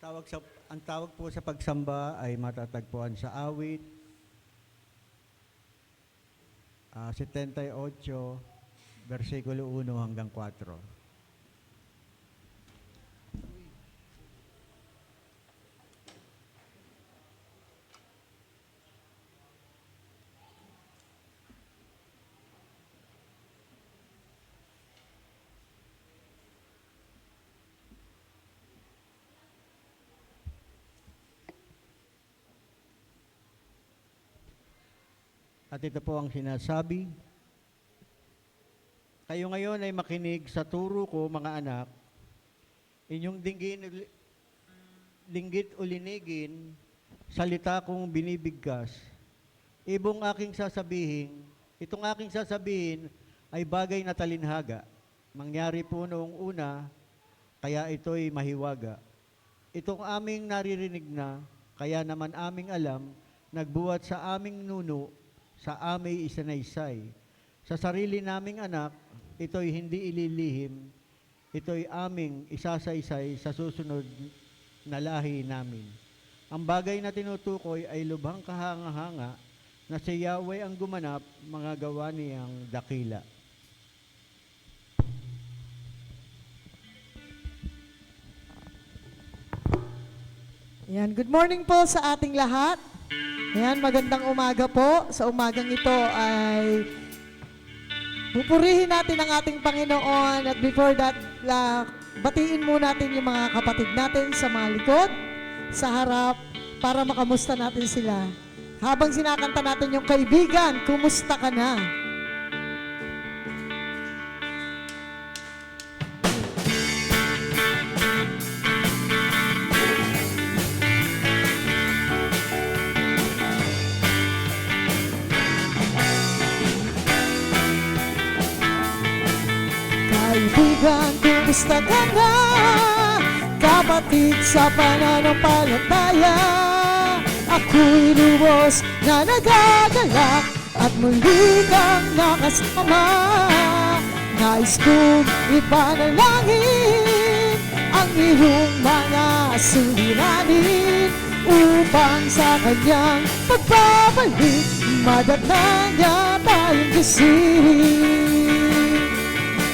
Ang tawag po sa pagsamba ay matatagpuan sa awit 78, versikulo 1 hanggang 4. At ito po ang sinasabi. Kayo ngayon ay makinig sa turo ko, mga anak. Inyong dinggit o linigin, salita kong binibigkas. Itong aking sasabihin ay bagay na talinhaga. Mangyari po noong una, kaya ito'y mahiwaga. Itong aming naririnig na, kaya naman aming alam, nagbuhat sa aming nuno, sa aming isanaysay. Sa sarili naming anak, ito'y hindi ililihim, ito'y aming isasaysay sa susunod na lahi namin. Ang bagay na tinutukoy ay lubhang kahanga-hanga na si Yahweh ang gumanap, mga gawa niyang dakila. Yan, good morning po sa ating lahat. Ayan, magandang umaga po. Sa umagang ito ay pupurihin natin ang ating Panginoon at before that, batiin muna natin yung mga kapatid natin sa mga likod, sa harap, para makamusta natin sila. Habang sinakanta natin yung kaibigan, kumusta ka na? Kaibigan, kumusta ka na? Kapatid sa pananampalataya, ako'y lubos na nagagalak at muli kang nakasama. Nais kong ipanalangin ang iyong mga suliranin upang sa kanyang pagbabalik madatnan niya tayong gising.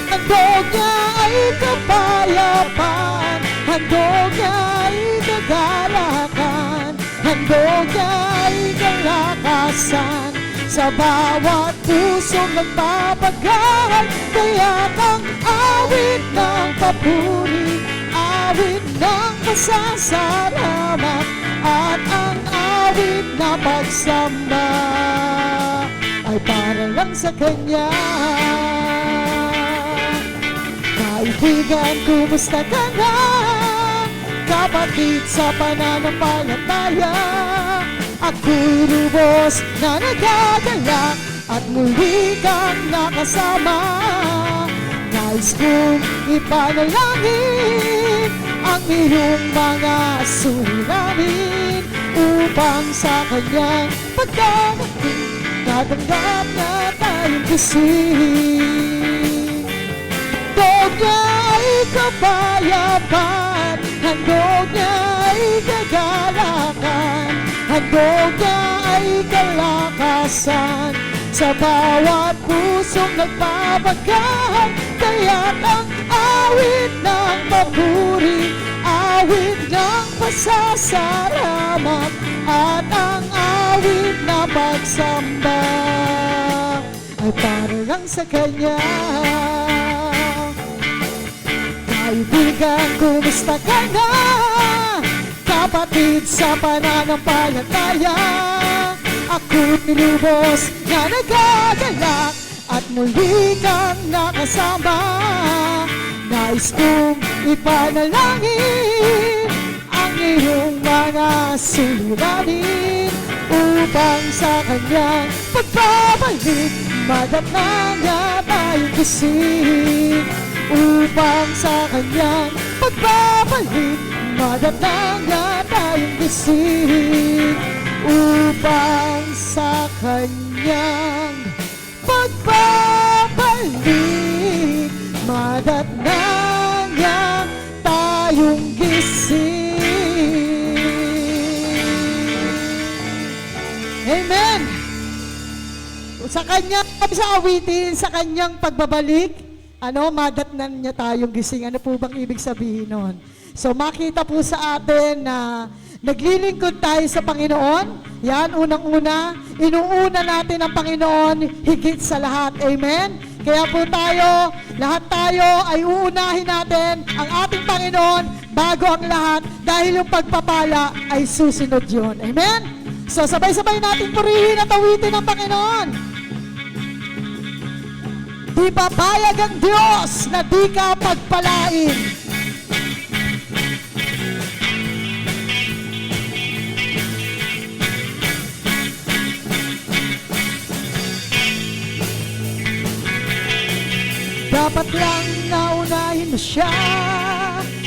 Handog niya ay kapayapaan, handog niya ay kagalakan, handog niya ay kalakasan sa bawat pusong nagpapagahan. Kaya't ang awit ng papuri, awit ng pasasalamat, at ang awit na pagsamba ay para lang sa Kanya. Kaibigan, kumusta ka na? Kapatid sa pananampalataya, ako'y lubos na nagagalak at muli kang nakasama. Nais kong ipanalangin ang iyong mga suliranin upang sa kanyang pagdadating natanggap na tayong gising. Handog niya ay kapayapaan, handog niya ay kagalakan, handog niya ay kalakasan sa bawat pusong nagpapagahan. Kaya't ang awit ng papuri, awit ng pasasalamat, at ang awit na pagsamba ay para lang sa Kanya. Kaibigan, kumusta ka na? Kapatid sa pananampalataya, ako'y lubos na nagagalak at muli kang nakasama. Nais kong ipanalangin ang iyong mga suliranin upang sa kanyang pagbabalik madatnan niya tayong gising. Upang sa kanyang pagbabalik madatnan niya tayong gising. Upang sa kanyang pagbabalik madatnan niya tayong gising. Sa kanya, sa awitin, sa kanyang pagbabalik, madatnan niya tayong gising. Ano po bang ibig sabihin nun? So makita po sa atin na naglilingkod tayo sa Panginoon. Yan, unang-una, inuuna natin ang Panginoon higit sa lahat. Amen? Kaya po tayo, lahat tayo ay uunahin natin ang ating Panginoon bago ang lahat dahil yung pagpapala ay susunod yun. Amen? So sabay-sabay natin purihin at awitin ang Panginoon. Di papayag ang Diyos na di ka pagpalain. Dapat lang naunahin mo siya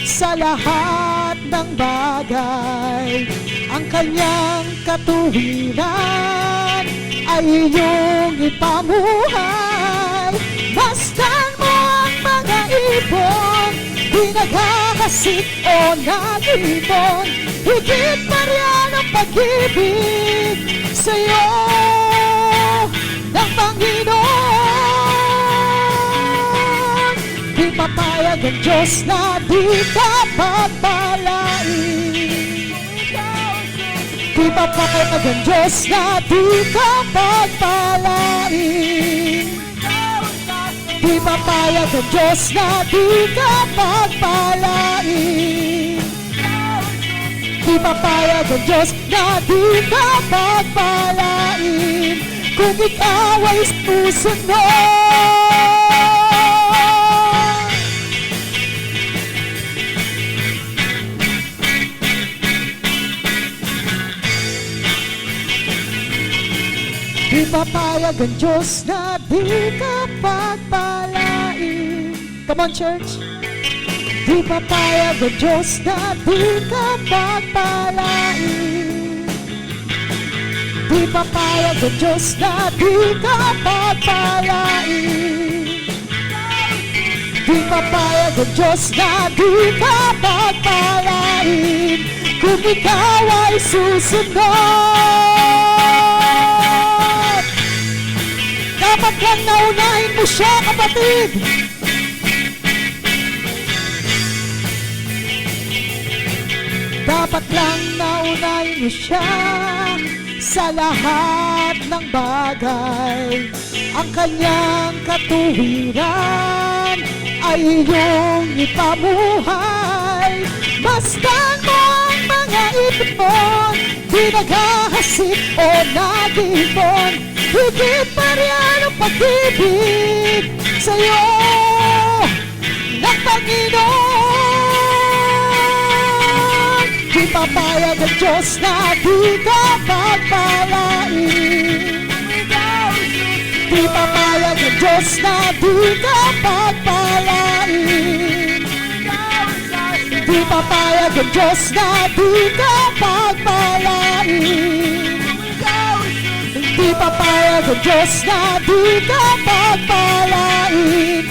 sa lahat ng bagay. Ang kanyang katuwiran ay iyong ipamuhay. Bastan mo ang mga ibon, di naghahasik o nag-ibon. Higit pa riyan ang pag-ibig sa'yo ng Panginoon. Di papayag ang Diyos na di ka pagpalain. Di papayag ang Diyos na di ka pagpalain. Di papayag ang Diyos na di ka pagpalain. Di papayag ang Diyos na di ka pagpalain. Kung ikaw ay susunod. Di papayag ang Diyos na di ka pagpalain. Come on, church. Di papayag ang Diyos na di ka pagpalain. Di papayag ang Diyos na di ka pagpalain. Di papayag ang Diyos na di ka pagpalain. Kung ikaw ay susunod. Dapat lang naunahin mo siya, kapatid. Dapat lang naunahin mo siya sa lahat ng bagay. Ang kanyang katuwiran ay iyong ipamuhay. Bastan mo ang mga ibon, di naghahasik o nag-ibon. Higit pa riyan ang pag-ibig sa'yo ng Panginoon. Di papayag ang Diyos na di ka pagpalain. Di papayag ang Diyos na di ka pagpalain. Di papayag ang Diyos na di ka pagpalain. Di papayag ang Diyos na di ka pagpalain.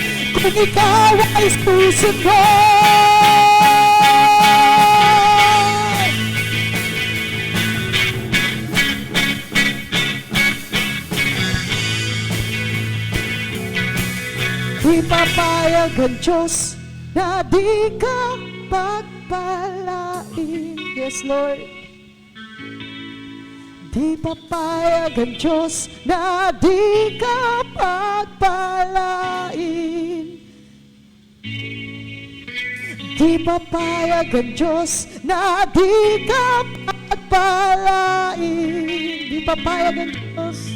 Kung ikaw ay susunod. Di papayag ang Diyos na di ka pagpalain. Yes, Lord. Di papayag ang Diyos na di ka pagpalain. Di papayag ang Diyos na di ka pagpalain. Di papayag ang Diyos.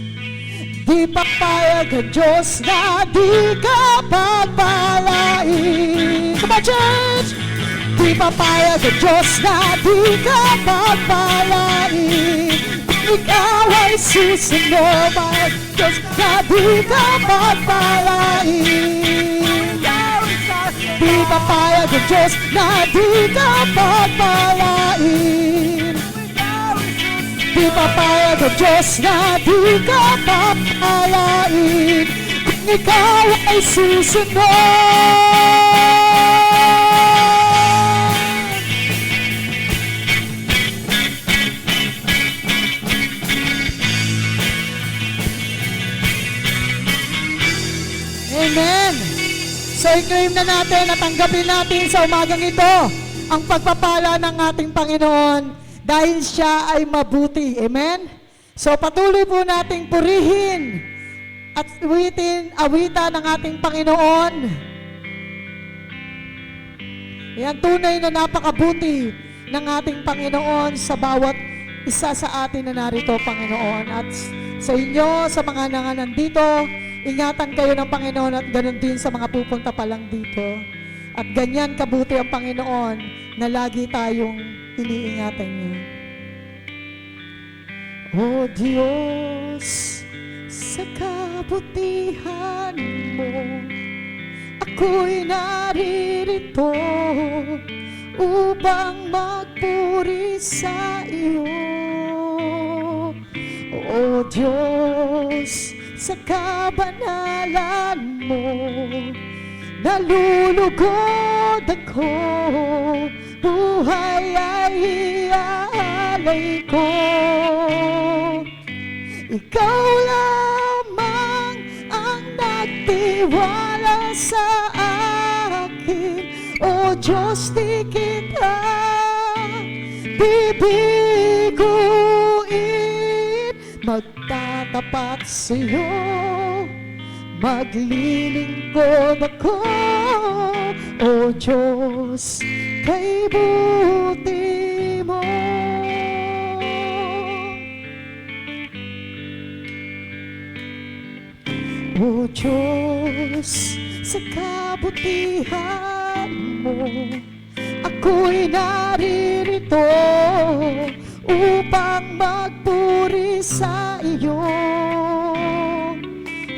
Di papayag ang Diyos na di ka pagpalain. Come on, church! Di papayag ang Diyos na di ka pagpalain. Ikaw ay susunod, my Diyos na di ka pagpalain. Di papayag ang Diyos na di ka pagpalain. Di papayag ang Diyos na di ka pagpalain. Kung ikaw ay susunod. Amen. So i-claim na natin at tanggapin natin sa umagang ito ang pagpapala ng ating Panginoon dahil siya ay mabuti. Amen? So patuloy po nating purihin at awitan ng ating Panginoon. Yan, tunay na napakabuti ng ating Panginoon sa bawat isa sa atin na narito, Panginoon. At sa inyo, sa mga nandito, ingatan kayo ng Panginoon at ganun din sa mga pupunta pa lang dito. At ganyan kabuti ang Panginoon na lagi tayong iniingatan niya. O Diyos, sa kabutihan mo, ako'y naririto upang magpuri sa iyo. O Diyos, sa kabanalan mo, nalulugod ako, buhay ay iaalay ko. Ikaw lamang ang nagtiwala sa akin, O Diyos, di kita bibiguin. Magtatapat sa'yo, maglilingkod ako, O Diyos, kay buti mo. O Diyos, sa kabutihan mo, ako'y naririto upang magpuri sa iyo.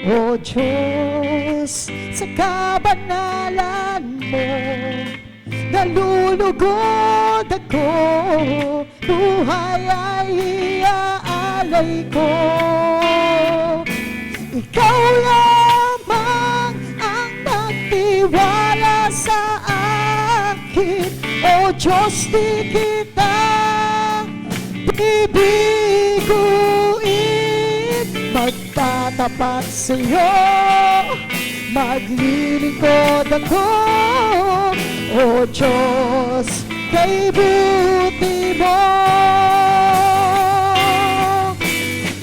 O Diyos, sa kabanalan mo, nalulugod ako, buhay ay iaalay ko. Ikaw lamang ang nagtiwala sa akin, O Diyos, di kita bibiguin. Magtatapat sa'yo, maglilingkod ako, O Diyos, kay buti mo.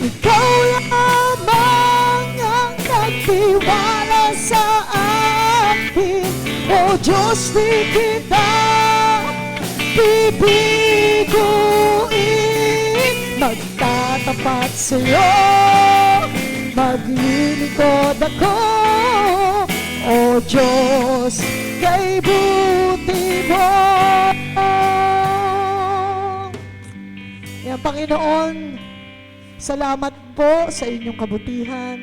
Ikaw lamang ang nagtiwala sa akin, O Diyos, di kita bibiguin. Magtatapat sa'yo, maglilingkod ako, O Diyos, kay buti mo. Yan, Panginoon, salamat po sa inyong kabutihan.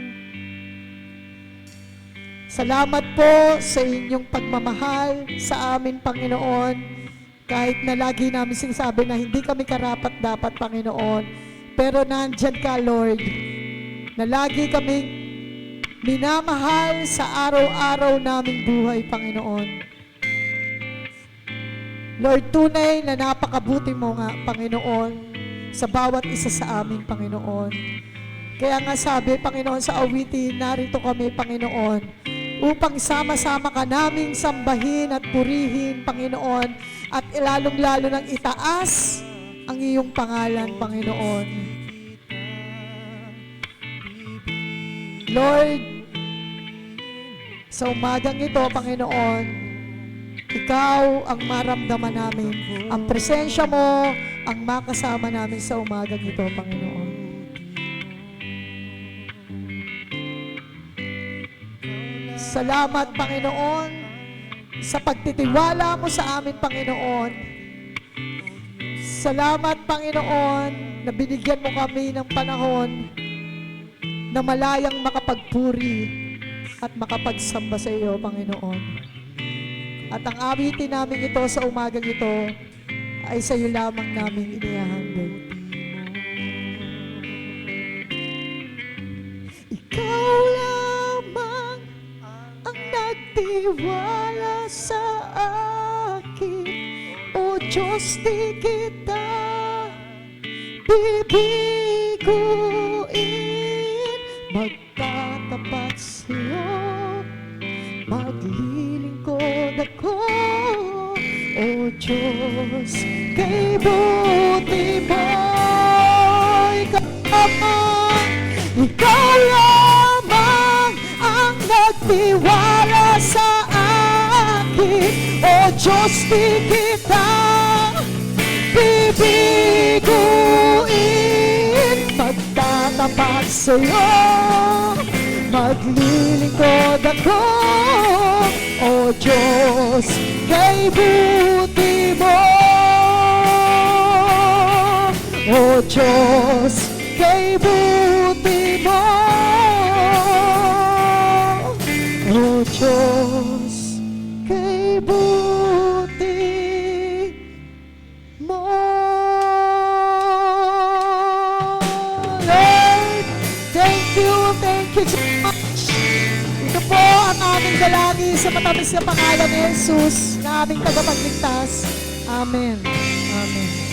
Salamat po sa inyong pagmamahal sa amin, Panginoon. Kahit na lagi namin sinasabi na hindi kami karapat-dapat, Panginoon. Pero nandyan ka, Lord, na lagi kaming minamahal sa araw-araw naming buhay, Panginoon. Lord, tunay na napakabuti mo nga, Panginoon, sa bawat isa sa amin, Panginoon. Kaya nga sabi, Panginoon, sa awitin, narito kami, Panginoon, upang sama-sama ka naming sambahin at purihin, Panginoon, at lalong-lalo nang itaas ang iyong pangalan, Panginoon. Lord, sa umagang ito, Panginoon, Ikaw ang maramdaman namin. Ang presensya mo ang makasama namin sa umagang ito, Panginoon. Salamat, Panginoon, sa pagtitiwala mo sa amin, Panginoon. Salamat, Panginoon, na binigyan mo kami ng panahon na malayang makapagpuri at makapagsamba sa iyo, Panginoon. At ang awitin namin ito sa umagang ito ay sa iyo lamang namin inihahandog. Ikaw lamang ang nagtiwala sa akin, O Diyos, di kita bibiguin. Magtatapat sa iyo, maglilingkod ako, O Diyos, kay buti mo. Ikaw lamang ang nagtiwala sa akin, O Diyos, di kita bibiguin. Magtatapat sa'yo, maglilingkod ako, O Diyos, kay buti mo. O Diyos, kay buti mo. O Diyos, kay buti mo. Lord, thank you so much. Ito po ang aming dalangin sa matamis na pangalan ni Jesus na aming tagapagligtas. Amen. Amen.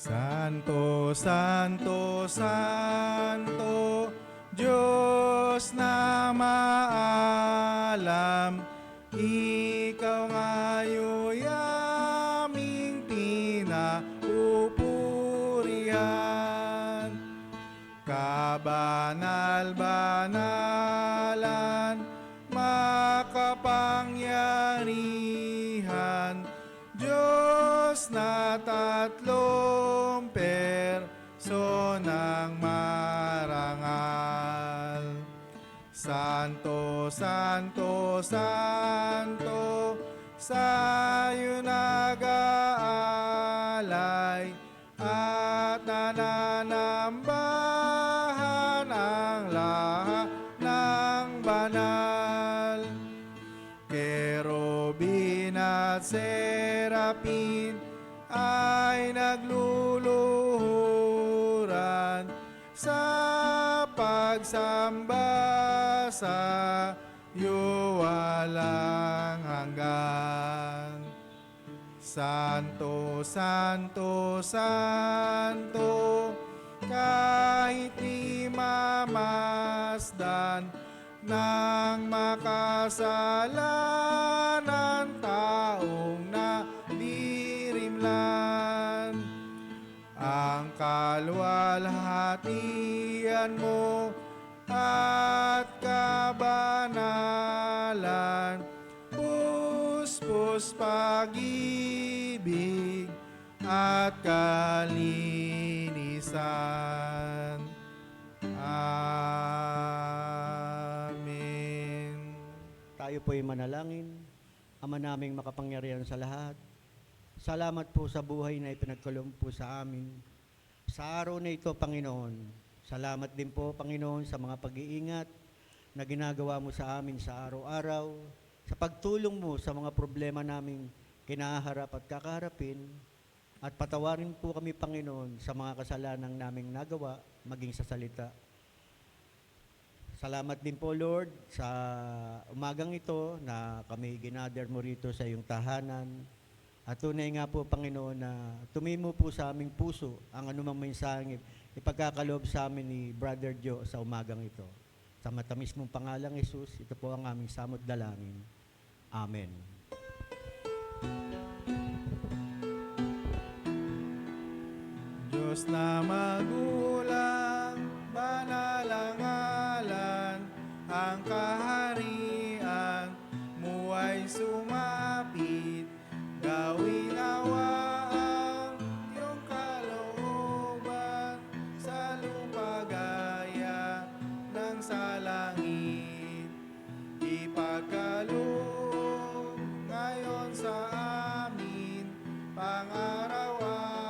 Santo, Santo, Santo, Diyos na maalam, Ikaw ngayo'y aming pinapupurihan. Kabanal-banalan, makapangyarihan, Diyos na tatlong personang marangal. Santo, Santo, Santo, sa'yo nag-aalay at nananambahan ang lahat ng banal. Kerubin at serapin ay nagluluhuran sa pagsamba sa iyo walang hanggan. Santo, Santo, Santo, kahit di mamasdan ng makasalanan taong nalirimlan, ang kaluwalhatian mo at kabanalan, puspos pag-ibig at kalinisan. Amen. Tayo po'y manalangin. Ama naming makapangyarihan sa lahat, salamat po sa buhay na ipinagkaloob po sa amin. Sa araw na ito, Panginoon, salamat din po, Panginoon, sa mga pag-iingat na ginagawa mo sa amin sa araw-araw, sa pagtulong mo sa mga problema naming kinaharap at kakaharapin, at patawarin po kami, Panginoon, sa mga kasalanan naming nagawa, maging sa salita. Salamat din po, Lord, sa umagang ito na kami ginather mo rito sa iyong tahanan. At tunay nga po, Panginoon, na tumimo po sa aming puso ang anumang mensaheng ipagkakaloob sa amin ni Brother Joe sa umagang ito. Sa matamis mong pangalang Jesus, ito po ang aming samot dalangin. Amen. Diyos na magulang, banal ang ngalan, ang kaharian mo ay sumapit, gawin nawa ang iyong kalooban sa lupa gaya ng sa langit. Ipagkaloob ngayon sa amin pang-araw-araw.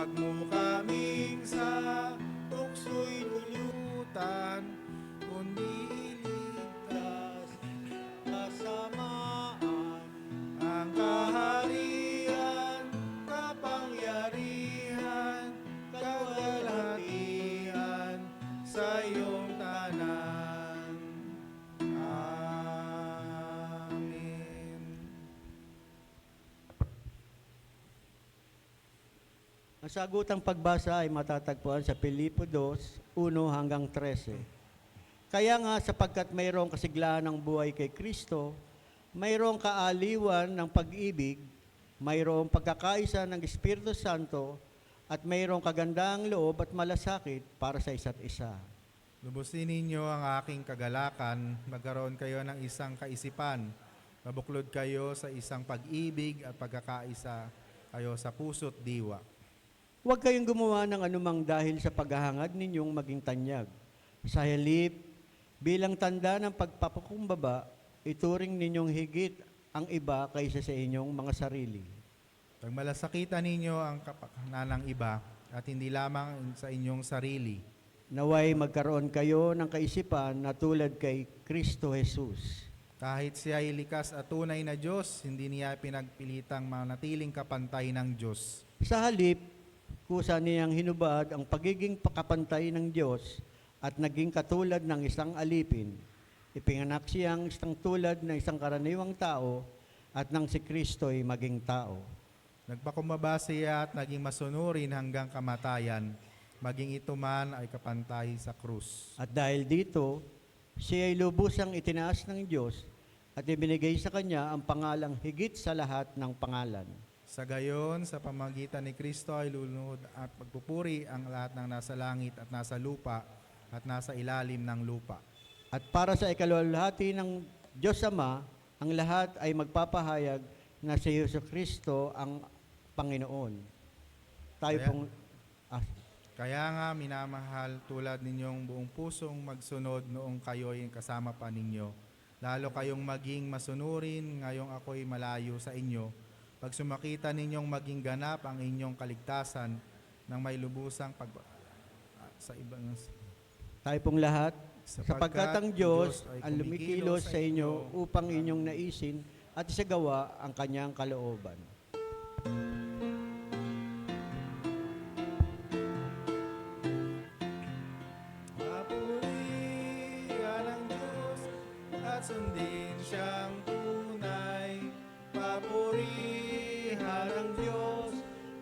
Huwag mo kaming sa tukso'y tulutan, kundi iligtas kasamaan, ang kaharian, kapangyarihan, kagalatian sa iyong tanan. Amen. Ang sagutang pagbasa ay matatagpuan sa Filipo 2, 1 hanggang 13. Kaya nga sapagkat mayroong kasiglahan ng buhay kay Kristo, mayroong kaaliwan ng pag-ibig, mayroong pagkakaisa ng Espiritu Santo, at mayroong kagandaang loob at malasakit para sa isa't isa. Lubusin ninyo ang aking kagalakan, magkaroon kayo ng isang kaisipan, mabuklod kayo sa isang pag-ibig at pagkakaisa kayo sa puso't diwa. Huwag kayong gumawa ng anumang dahil sa paghahangad ninyong maging tanyag. Sa halip, bilang tanda ng pagpapakumbaba, ituring ninyong higit ang iba kaysa sa inyong mga sarili. Pagmalasakitan ninyo ang kapakanan ng iba at hindi lamang sa inyong sarili. Naway magkaroon kayo ng kaisipan na tulad kay Kristo Jesus. Kahit siya ay likas at tunay na Diyos, hindi niya pinagpilitang manatiling kapantay ng Diyos. Sa halip, kusa niyang hinubad ang pagiging pakapantay ng Diyos at naging katulad ng isang alipin. Ipinganak siyang isang tulad ng isang karaniwang tao at nang si Kristo ay maging tao. Nagpakumbaba siya at naging masunurin hanggang kamatayan, maging ito man ay kapantay sa krus. At dahil dito, siya ay lubusang itinaas ng Diyos at ibinigay sa kanya ang pangalang higit sa lahat ng pangalan. Sa gayon, sa pamagitan ni Kristo ay lulunod at pagpupuri ang lahat ng nasa langit at nasa lupa at nasa ilalim ng lupa. At para sa ikaluwalhati ng Diyos Ama, ang lahat ay magpapahayag na si Yesu Kristo ang Panginoon. Tayo Kaya- pong... Kaya nga minamahal tulad ninyong buong pusong magsunod noong kayo'y kasama pa ninyo. Lalo kayong maging masunurin ngayong ako'y malayo sa inyo. Pag sumakita ninyong maging ganap ang inyong kaligtasan ng may lubusang sa ibang Tayo pong lahat, sapagkat Sapagkat ang Diyos ay ang lumikilos sa inyo upang inyong naisin at isagawa ang kanyang kalooban. Papurihan ang Diyos at sundin siyang tunay. Papurihan ang Diyos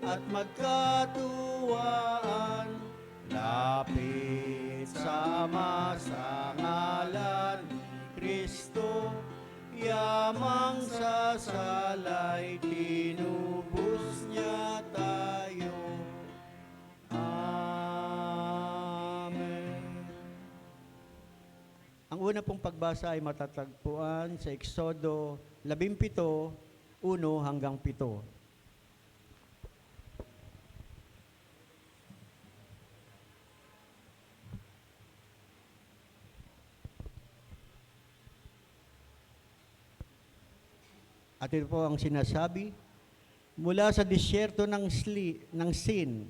at magkatuwaan. Lapit sa Ama sa ngalan ni Kristo, yamang sa salay tinubos niya tayo. Amen. Ang una pong pagbasa ay matatagpuan sa Exodo 17, 1 hanggang 7. At ito po ang sinasabi, mula sa disyerto ng Sin,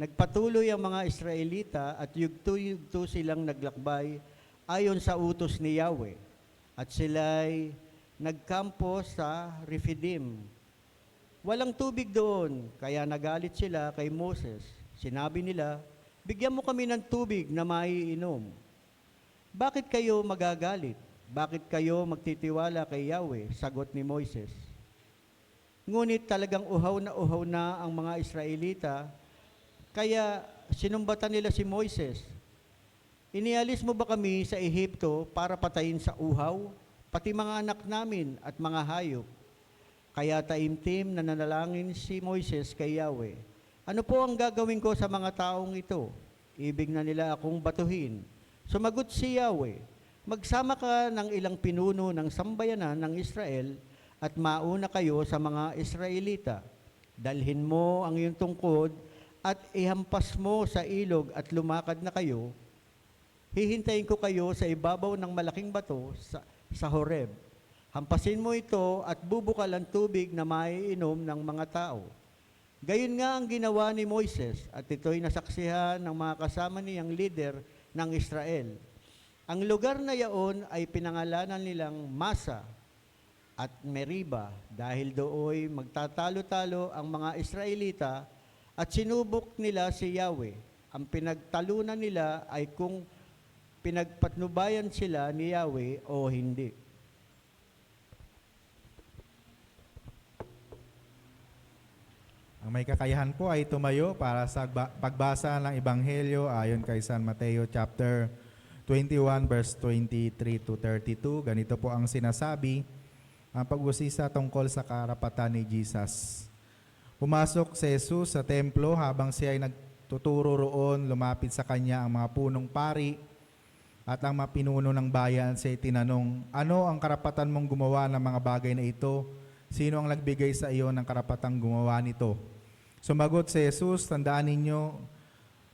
nagpatuloy ang mga Israelita at yugto-yugto silang naglakbay ayon sa utos ni Yahweh. At sila'y nagkampo sa Refidim. Walang tubig doon, kaya nagalit sila kay Moses. Sinabi nila, bigyan mo kami ng tubig na maiinom. Bakit kayo magagalit? Bakit kayo magtitiwala kay Yahweh? Sagot ni Moises. Ngunit talagang uhaw na ang mga Israelita, kaya sinumbatan nila si Moises. Inialis mo ba kami sa Ehipto para patayin sa uhaw, pati mga anak namin at mga hayop? Kaya taimtim na nanalangin si Moises kay Yahweh. Ano po ang gagawin ko sa mga taong ito? Ibig na nila akong batuhin. Sumagot si Yahweh, magsama ka ng ilang pinuno ng sambayanan ng Israel at mauna kayo sa mga Israelita. Dalhin mo ang iyong tungkod at ihampas mo sa ilog at lumakad na kayo. Hihintayin ko kayo sa ibabaw ng malaking bato sa Horeb. Hampasin mo ito at bubukal ang tubig na maiinom ng mga tao. Gayon nga ang ginawa ni Moises at ito'y nasaksihan ng mga kasama niyang leader ng Israel. Ang lugar na yaon ay pinangalanan nilang Masa at Meriba dahil dooy magtatalo-talo ang mga Israelita at sinubok nila si Yahweh. Ang pinagtalunan nila ay kung pinagpatnubayan sila ni Yahweh o hindi. Ang may kakayahan po ay tumayo para sa pagbasa ng Ebanghelyo ayon kay San Mateo chapter 21 verse 23 to 32. Ganito po ang sinasabi, ang pag-usisa tungkol sa karapatan ni Jesus. Pumasok si Jesus sa templo habang siya ay nagtuturo roon, lumapit sa kanya ang mga punong pari at ang mga pinuno ng bayan. Siya ay tinanong, ano ang karapatan mong gumawa ng mga bagay na ito? Sino ang nagbigay sa iyo ng karapatang gumawa nito? Sumagot si Jesus, tandaan ninyo,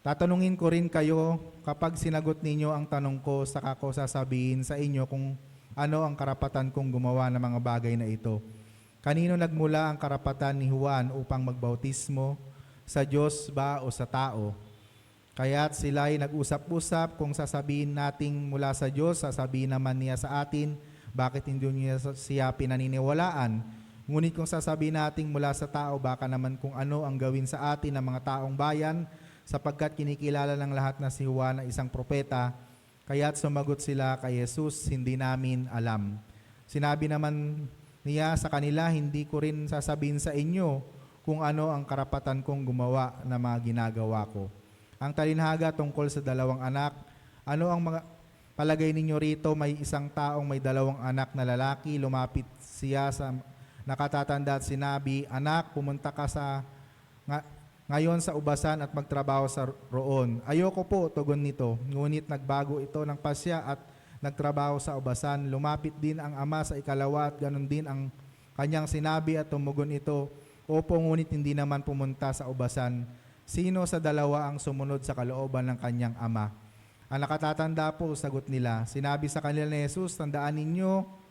tatanungin ko rin kayo, kapag sinagot ninyo ang tanong ko, saka ko sasabihin sa inyo kung ano ang karapatan kong gumawa ng mga bagay na ito. Kanino nagmula ang karapatan ni Juan upang magbautismo? Sa Diyos ba o sa tao? Kaya't sila ay nag-usap-usap, kung sasabihin nating mula sa Diyos, sasabihin naman niya sa atin, bakit hindi niya siya pinaniniwalaan? Ngunit kung sasabihin nating mula sa tao, baka naman kung ano ang gawin sa atin ng mga taong bayan, sapagkat kinikilala ng lahat na si Juan ay isang propeta. Kaya't sumagot sila kay Jesus, hindi namin alam. Sinabi naman niya sa kanila, hindi ko rin sasabihin sa inyo kung ano ang karapatan kong gumawa na mga ginagawa ko. Ang talinhaga tungkol sa dalawang anak, ano ang mga palagay ninyo rito? May isang taong may dalawang anak na lalaki, lumapit siya sa nakatatanda at sinabi, anak, pumunta ka ngayon sa ubasan at magtrabaho sa roon. Ayoko po, tugon nito. Ngunit nagbago ito ng pasya at nagtrabaho sa ubasan. Lumapit din ang ama sa ikalawa at ganun din ang kanyang sinabi at tumugon ito, opo, ngunit hindi naman pumunta sa ubasan. Sino sa dalawa ang sumunod sa kalooban ng kanyang ama? Ang nakatatanda po, sagot nila. Sinabi sa kanila ni Jesus, tandaan ninyo,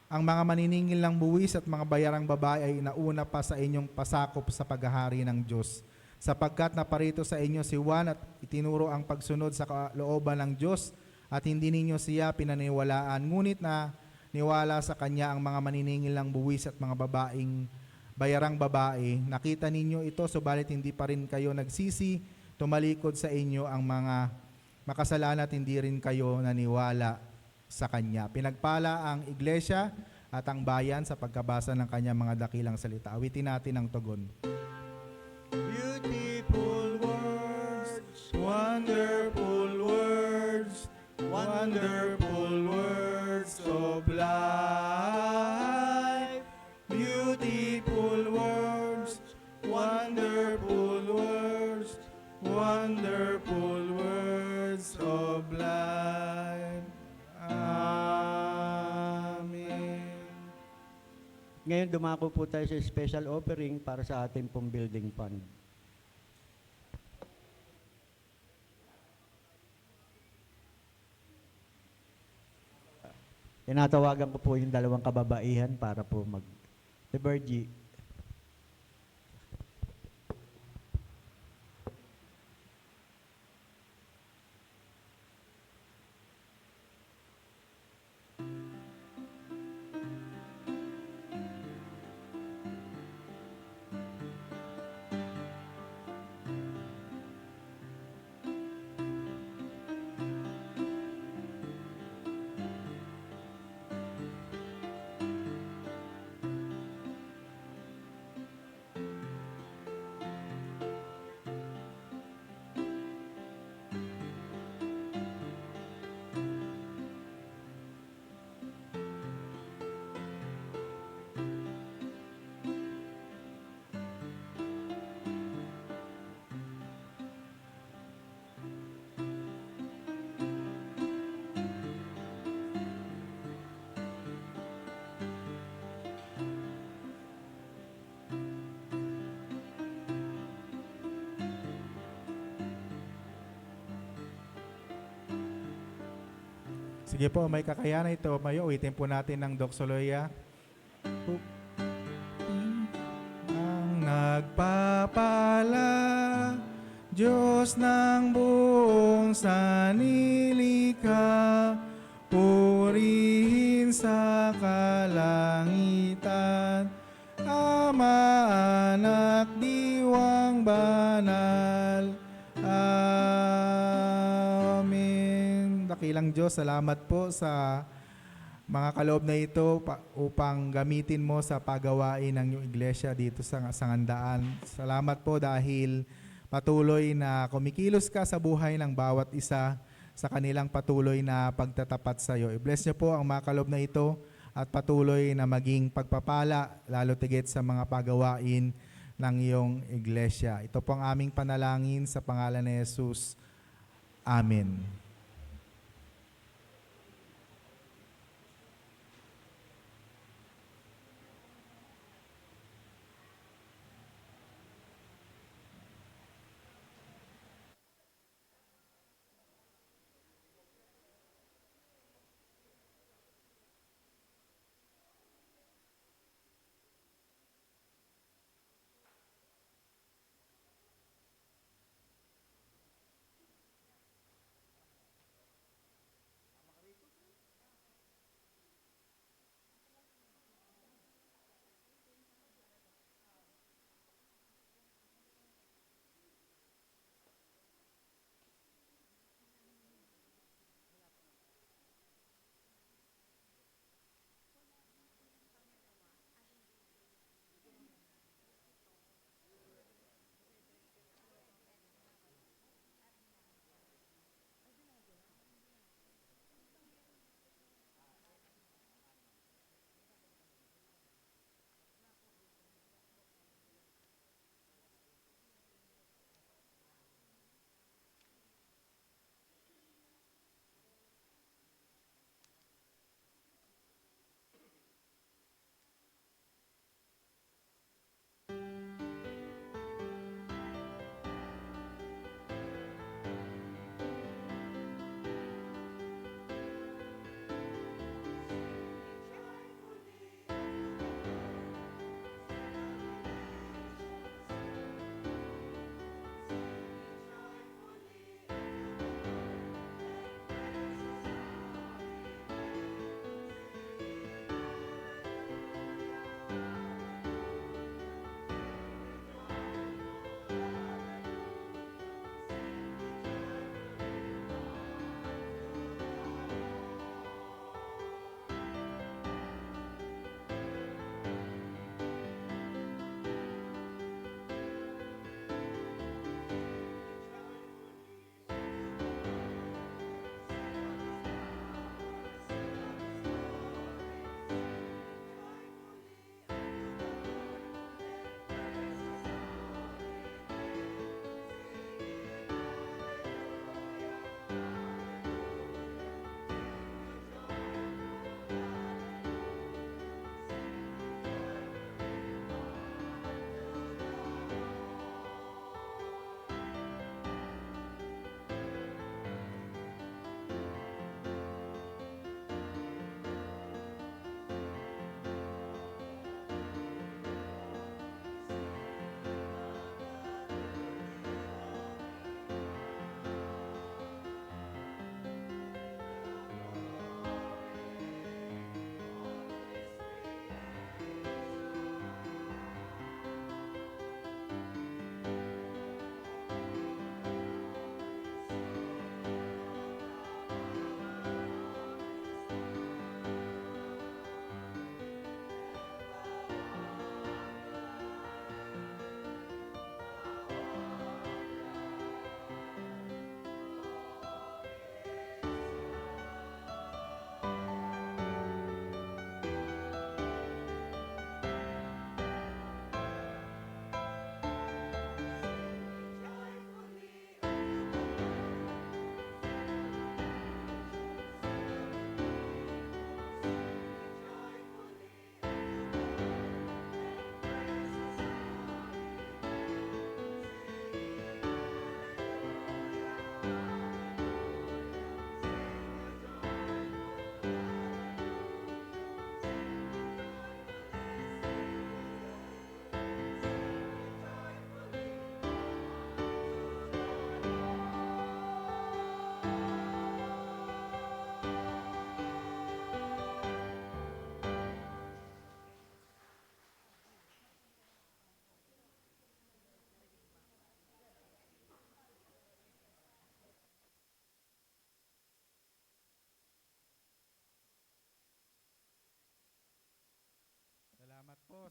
ang mga maniningil ng buwis at mga bayarang babae ay nauna pa sa inyong pasakop sa paghahari ng Diyos. Sapagkat naparito sa inyo si Juan at itinuro ang pagsunod sa kalooban ng Diyos at hindi ninyo siya pinaniwalaan. Ngunit na niwala sa kanya ang mga maniningil ng buwis at mga babaeng bayarang babae. Nakita ninyo ito, subalit hindi pa rin kayo nagsisi, tumalikod sa inyo ang mga makasalanan at hindi rin kayo naniwala sa Kanya. Pinagpala ang iglesia at ang bayan sa pagkabasa ng Kanyang mga dakilang salita. Awitin natin ang tugon. Beautiful words, wonderful words, wonderful words of life. Beautiful words, wonderful words, wonderful words of life. Amen. Ngayon dumako po tayo sa special offering para sa ating pong building fund. Tinatawagan ko po yung dalawang kababaihan para po Bergie. Sige po, may kakayanan ito. Mayo, uwitin po natin ng Doxoloya. Ang nagpa Diyos ng buong sanlilikha, purihin sa kalangitan, Ama, Anak, Diwang Banal. Amen. Dakilang Diyos, salamat po sa mga kaloob na ito upang gamitin mo sa pagawain ng iyong iglesia dito sa Sangandaan. Salamat po dahil patuloy na kumikilos ka sa buhay ng bawat isa sa kanilang patuloy na pagtatapat sa iyo. I-bless niyo po ang mga kaloob na ito at patuloy na maging pagpapala, lalo tigit sa mga pagawain ng iyong iglesia. Ito po ang aming panalangin sa pangalan ni Jesus. Amen.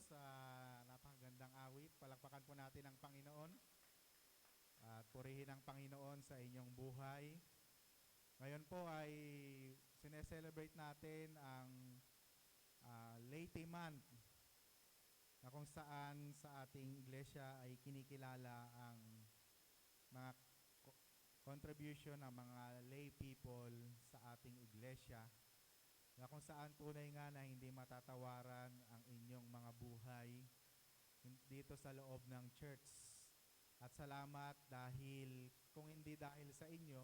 sa napakagandang awit. Palakpakan po natin ang Panginoon at purihin ang Panginoon sa inyong buhay. Ngayon po ay sineselebrate natin ang Leyte Month na kung saan sa ating iglesia ay kinikilala ang mga contribution ng mga lay people sa ating iglesia, na kung saan tunay nga na hindi matatawaran ang inyong mga buhay dito sa loob ng church. At salamat dahil kung hindi dahil sa inyo,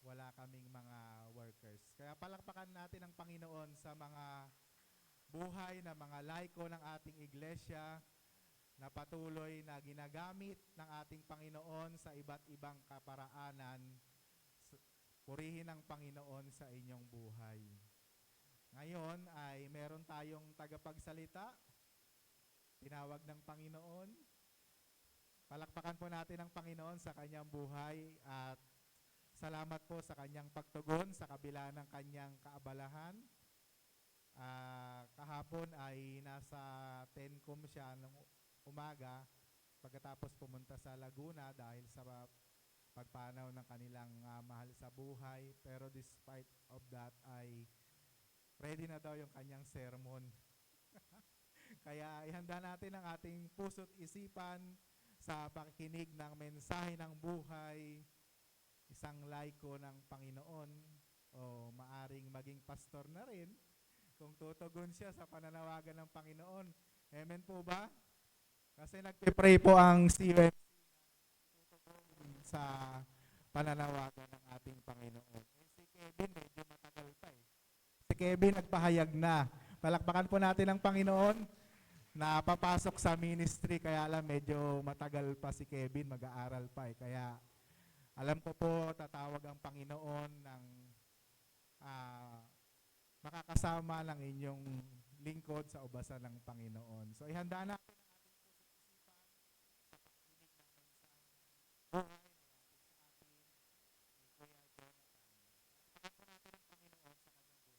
wala kaming mga workers. Kaya palakpakan natin ang Panginoon sa mga buhay na mga laiko ng ating iglesia na patuloy na ginagamit ng ating Panginoon sa iba't ibang kaparaanan. Purihin ang Panginoon sa inyong buhay. Ngayon ay meron tayong tagapagsalita, tinawag ng Panginoon. Palakpakan po natin ang Panginoon sa kanyang buhay at salamat po sa kanyang pagtugon sa kabila ng kanyang kaabalahan. Kahapon ay nasa Tencom siya nung umaga pagkatapos pumunta sa Laguna dahil sa pagpanaw ng kanilang mahal sa buhay. Pero despite of that ay ready na daw yung kanyang sermon. Kaya ihanda natin ang ating puso't isipan sa pakikinig ng mensahe ng buhay, isang laiko ng Panginoon o maaring maging pastor na rin kung tutugon siya sa pananawagan ng Panginoon. Amen po ba? Kasi nagpe-pray po ang CUMC sa pananawagan ng ating Panginoon. Si Kevin medyo matagal pa eh. Si Kevin nagpahayag na. Palakpakan po natin ang Panginoon na papasok sa ministry, kaya alam medyo matagal pa si Kevin, mag-aaral pa eh. Kaya alam ko po tatawag ang Panginoon ng makakasama ng inyong lingkod sa ubasan ng Panginoon. So ihanda natin ang ating puso't isipan sa pakikinig natin sa atin ni Kuya Jonathan. Pakapon natin ang Panginoon sa kanyang buhay.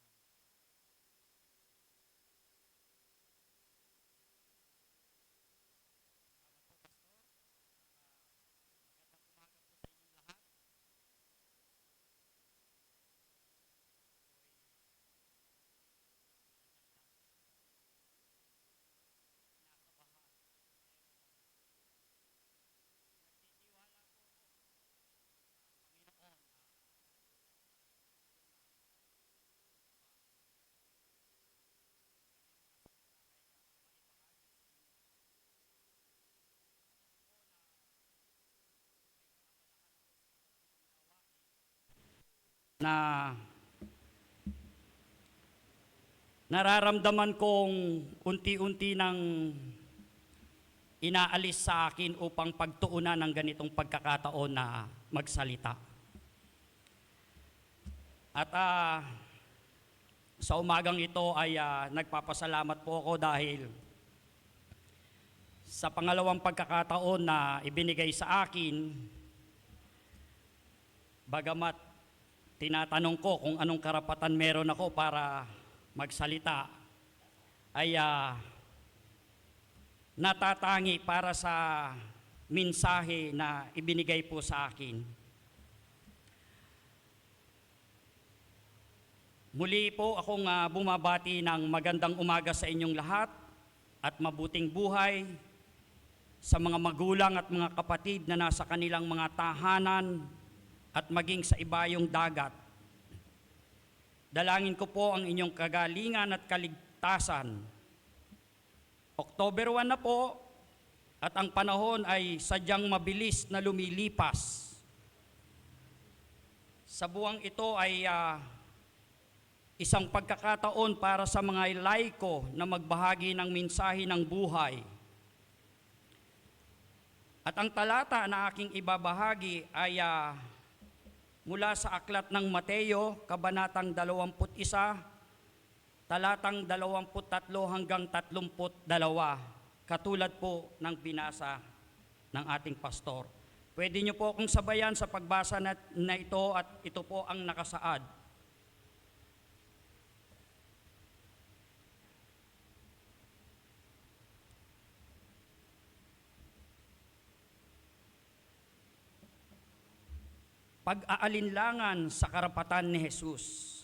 Na nararamdaman kong unti-unti nang inaalis sa akin upang pagtuunan ng ganitong pagkakataon na magsalita. At sa umagang ito ay nagpapasalamat po ako dahil sa pangalawang pagkakataon na ibinigay sa akin, bagamat tinatanong ko kung anong karapatan meron ako para magsalita, ay natatangi para sa mensahe na ibinigay po sa akin. Muli po akong bumabati ng magandang umaga sa inyong lahat at mabuting buhay sa mga magulang at mga kapatid na nasa kanilang mga tahanan at maging sa ibayong dagat. Dalangin ko po ang inyong kagalingan at kaligtasan. October 1 na po at ang panahon ay sadyang mabilis na lumilipas. Sa buwang ito ay isang pagkakataon para sa mga laiko na magbahagi ng mensahe ng buhay. At ang talata na aking ibabahagi ay mula sa aklat ng Mateo, kabanatang 21, talatang 23 hanggang 32, katulad po ng binasa ng ating pastor. Pwede niyo po akong sabayan sa pagbasa na ito at ito po ang nakasaad. pag-aalinlangan sa karapatan ni Jesus.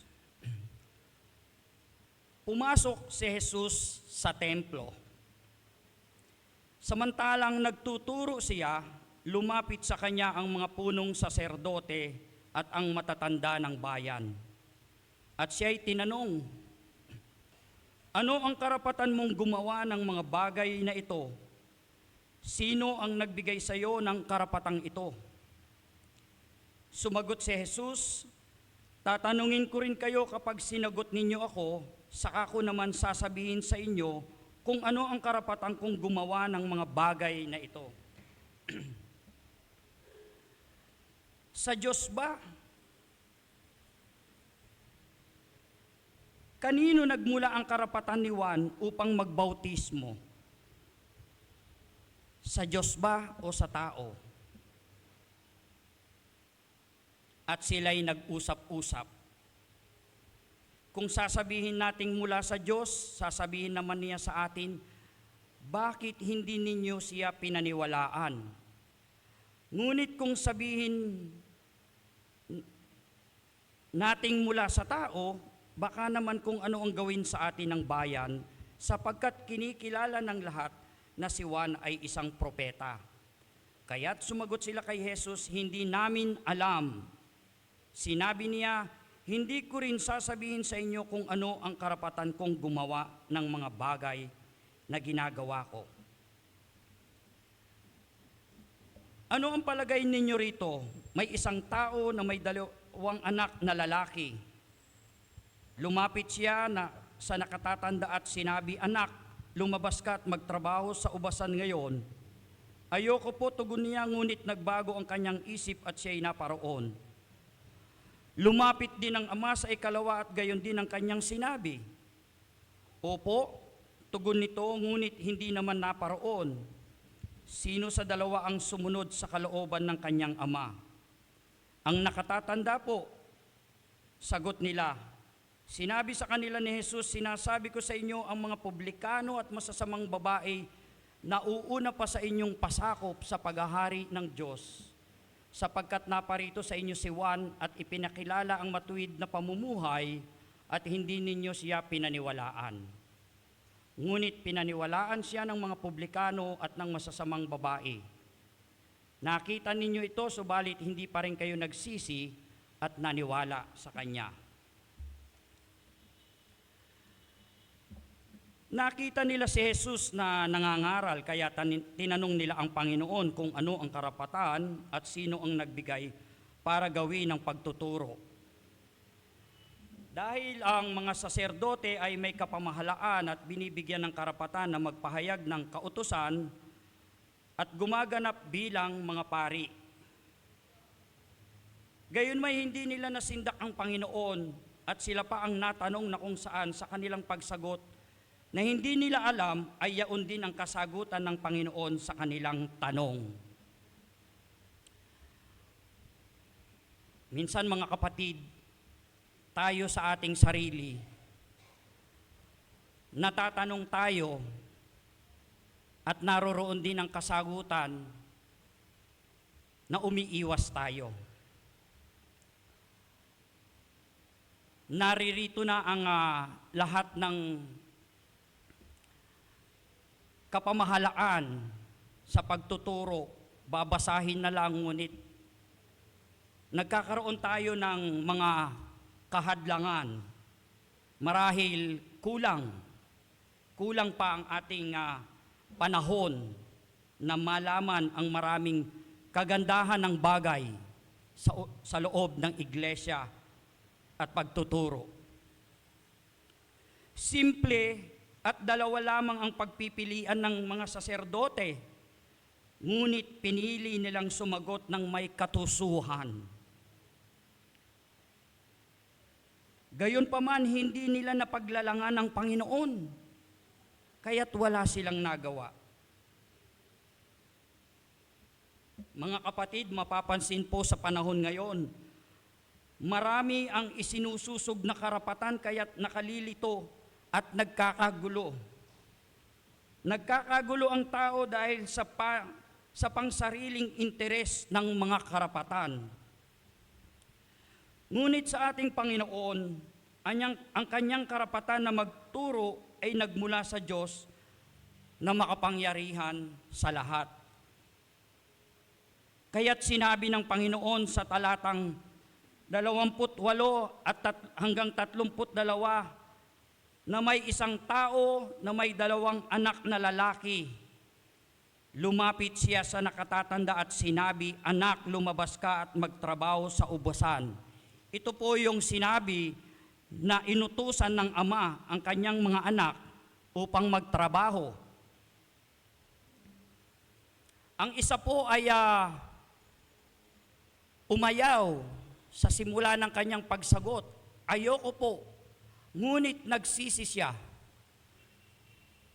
Pumasok si Jesus sa templo. Samantalang nagtuturo siya, lumapit sa kanya ang mga punong saserdote at ang matatanda ng bayan. At siya'y tinanong, ano ang karapatan mong gumawa ng mga bagay na ito? Sino ang nagbigay sa iyo ng karapatang ito? Sumagot si Jesus, tatanungin ko rin kayo kapag sinagot ninyo ako, saka ko naman sasabihin sa inyo kung ano ang karapatan kong gumawa ng mga bagay na ito. Sa Diyos ba? Kanino nagmula ang karapatan ni Juan upang magbautismo? Sa Diyos ba o sa tao? At sila'y nag-usap-usap. Kung sasabihin nating mula sa Diyos, sasabihin naman niya sa atin, bakit hindi ninyo siya pinaniwalaan? Ngunit kung sabihin nating mula sa tao, baka naman kung ano ang gawin sa atin ng bayan, sapagkat kinikilala ng lahat na si Juan ay isang propeta. Kaya't sumagot sila kay Jesus, hindi namin alam. Sinabi niya, hindi ko rin sasabihin sa inyo kung ano ang karapatan kong gumawa ng mga bagay na ginagawa ko. Ano ang palagay ninyo rito? May isang tao na may 2 anak na lalaki. Lumapit siya sa nakatatanda at sinabi, anak, lumabas ka at magtrabaho sa ubasan ngayon. Ayoko po, tugon niya, ngunit nagbago ang kanyang isip at siya'y naparoon. Lumapit din ang ama sa ikalawa at gayon din ang kanyang sinabi. Opo, tugon nito, ngunit hindi naman naparoon. Sino sa dalawa ang sumunod sa kalooban ng kanyang ama? Ang nakatatanda po, sagot nila. Sinabi sa kanila ni Jesus, sinasabi ko sa inyo, ang mga publikano at masasamang babae na uuna pa sa inyong pasakop sa paghahari ng Diyos. Sapagkat naparito sa inyo si Juan at ipinakilala ang matuwid na pamumuhay at hindi ninyo siya pinaniwalaan. Ngunit pinaniwalaan siya ng mga publikano at ng masasamang babae. Nakita ninyo ito, subalit hindi pa rin kayo nagsisi at naniwala sa kanya. Nakita nila si Jesus na nangangaral, kaya tinanong nila ang Panginoon kung ano ang karapatan at sino ang nagbigay para gawin ang pagtuturo. Dahil ang mga saserdote ay may kapamahalaan at binibigyan ng karapatan na magpahayag ng kautusan at gumaganap bilang mga pari. Gayon may hindi nila nasindak ang Panginoon at sila pa ang natanong na kung saan sa kanilang pagsagot na hindi nila alam ay yaon din ang kasagutan ng Panginoon sa kanilang tanong. Minsan mga kapatid, tayo sa ating sarili, natatanong tayo at naroroon din ang kasagutan na umiiwas tayo. Naririto na ang lahat ng kapamahalaan sa pagtuturo, babasahin na lang, ngunit nagkakaroon tayo ng mga kahadlangan. Marahil kulang pa ang ating panahon na malaman ang maraming kagandahan ng bagay sa loob ng iglesia at pagtuturo. Simple at dalawa lamang ang pagpipilian ng mga saserdote, ngunit pinili nilang sumagot ng may katusuhan. Gayunpaman, hindi nila napaglalangan ng Panginoon, kaya't wala silang nagawa. Mga kapatid, mapapansin po sa panahon ngayon, marami ang isinususog na karapatan kaya't nakalilito at nagkakagulo. Nagkakagulo ang tao dahil sa pangsariling interes ng mga karapatan. Ngunit sa ating Panginoon, ang kanyang karapatan na magturo ay nagmula sa Diyos na makapangyarihan sa lahat. Kaya't sinabi ng Panginoon sa talatang 28 hanggang 32 na may isang tao na may 2 anak na lalaki. Lumapit siya sa nakatatanda at sinabi, "Anak, lumabas ka at magtrabaho sa ubasan." Ito po yung sinabi na inutusan ng ama ang kanyang mga anak upang magtrabaho. Ang isa po ay umayaw sa simula ng kanyang pagsagot. "Ayoko po." Ngunit nagsisi siya.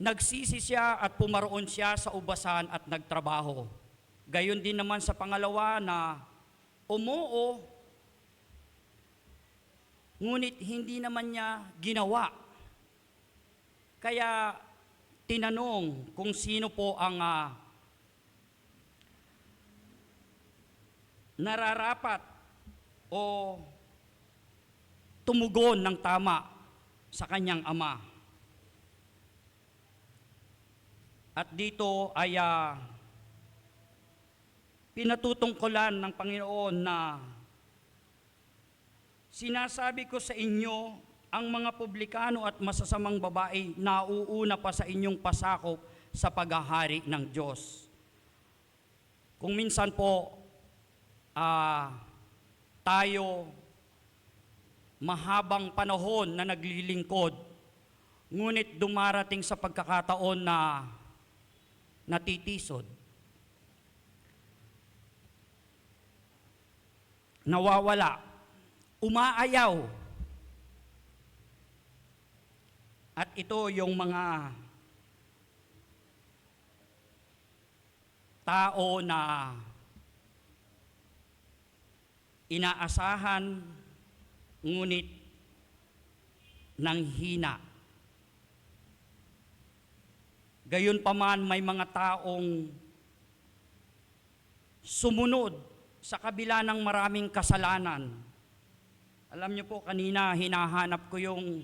Nagsisi siya at pumaroon siya sa ubasan at nagtrabaho. Gayon din naman sa pangalawa na umuo, ngunit hindi naman niya ginawa. Kaya tinanong kung sino po ang nararapat o tumugon ng tama sa kanyang ama. At dito ay pinatutungkulan ng Panginoon na sinasabi ko sa inyo, ang mga publikano at masasamang babae nauuna pa sa inyong pasakop sa paghahari ng Diyos. Kung minsan po tayo mahabang panahon na naglilingkod, ngunit dumarating sa pagkakataon na natitisod. Nawawala, umaayaw. At ito yung mga tao na inaasahan, ngunit nanghina. Gayon pa man, may mga taong sumunod sa kabila ng maraming kasalanan. Alam niyo po, kanina hinahanap ko yung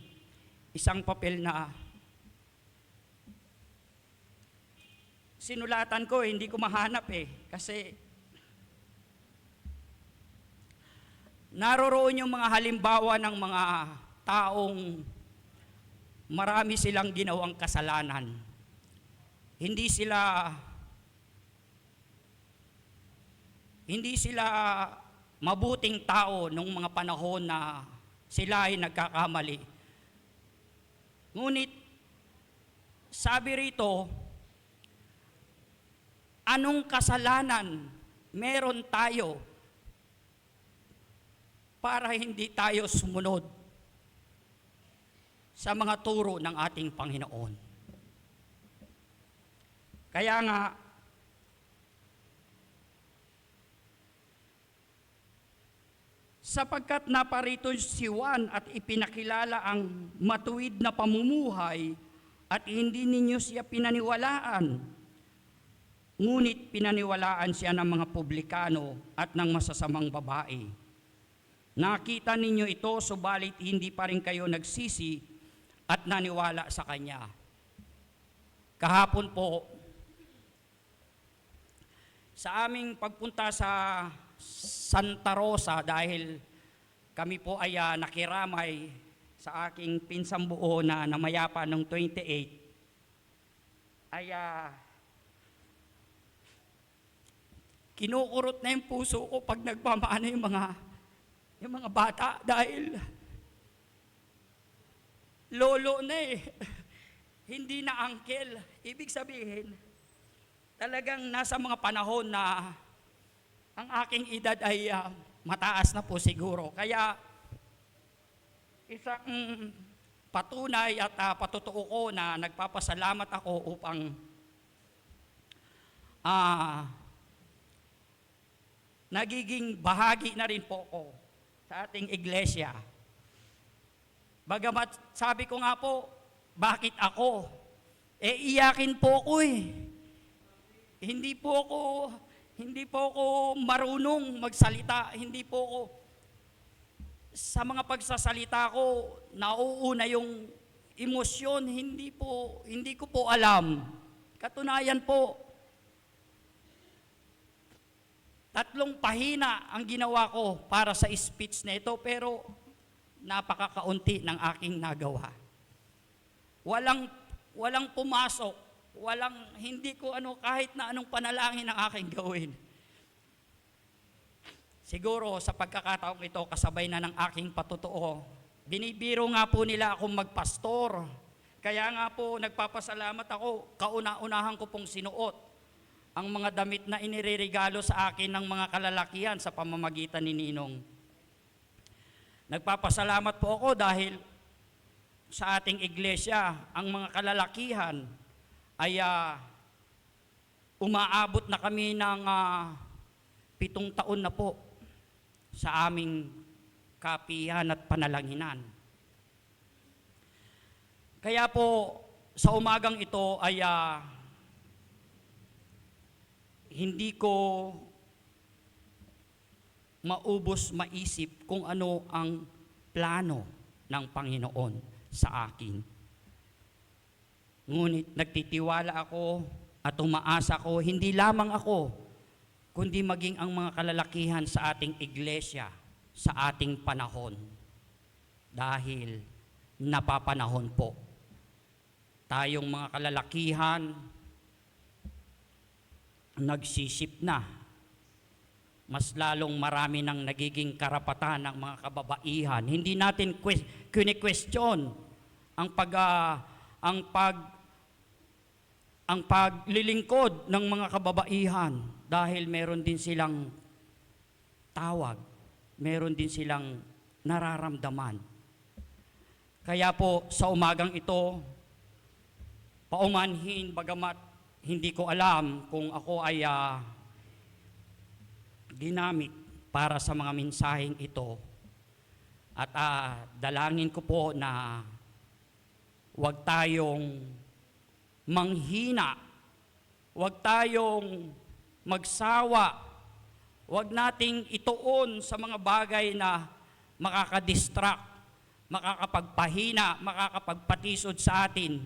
isang papel na sinulatan ko, hindi ko mahanap kasi naroroon yung mga halimbawa ng mga taong marami silang ginawang kasalanan. Hindi sila mabuting tao nung mga panahon na sila ay nagkakamali. Ngunit sabi rito, anong kasalanan meron tayo para hindi tayo sumunod sa mga turo ng ating Panginoon? Kaya nga, sapagkat naparito si Juan at ipinakilala ang matuwid na pamumuhay at hindi ninyo siya pinaniwalaan, ngunit pinaniwalaan siya ng mga publikano at ng masasamang babae. Nakita ninyo ito, subalit hindi pa rin kayo nagsisi at naniwala sa Kanya. Kahapon po, sa aming pagpunta sa Santa Rosa, dahil kami po ay nakiramay sa aking pinsang buo na namayapa noong 28, ay kinukurot na yung puso ko pag nagmamana yung mga bata, dahil lolo na hindi na uncle. Ibig sabihin, talagang nasa mga panahon na ang aking edad ay mataas na po siguro. Kaya isang patunay at patutuo ko na nagpapasalamat ako upang nagiging bahagi na rin po ko sa ating iglesia. Bagamat sabi ko nga po, bakit ako? Iyakin po ko Hindi po ako marunong magsalita, hindi po ako sa mga pagsasalita ko, nauuna yung emosyon, hindi ko po alam. Katunayan po, 3 pahina ang ginawa ko para sa speech na ito, pero napakakaunti ng aking nagawa. Walang pumasok, hindi ko kahit na anong panalangin ang aking gawin. Siguro sa pagkakataong ito, kasabay na ng aking patutuo. Binibiro nga po nila akong magpastor. Kaya nga po nagpapasalamat ako, kauna-unahan ko pong sinuot ang mga damit na inireregalo sa akin ng mga kalalakihan sa pamamagitan ni Ninong. Nagpapasalamat po ako dahil sa ating iglesia, ang mga kalalakihan ay umaabot na kami ng 7 taon na po sa aming kapihan at panalanginan. Kaya po, sa umagang ito ay hindi ko maubos maisip kung ano ang plano ng Panginoon sa akin. Ngunit nagtitiwala ako at umaasa ko, hindi lamang ako, kundi maging ang mga kalalakihan sa ating iglesia, sa ating panahon. Dahil napapanahon po. Tayong mga kalalakihan, nagsisip na. Mas lalong marami ng nagiging karapatan ng mga kababaihan. Hindi natin kini-question ang paglilingkod ng mga kababaihan dahil meron din silang tawag, meron din silang nararamdaman. Kaya po sa umagang ito, paumanhin bagamat hindi ko alam kung ako ay ginamit para sa mga mensaheng ito. At dalangin ko po na huwag tayong manghina, huwag tayong magsawa, huwag nating ituon sa mga bagay na makakadistract, makakapagpahina, makakapagpatisod sa atin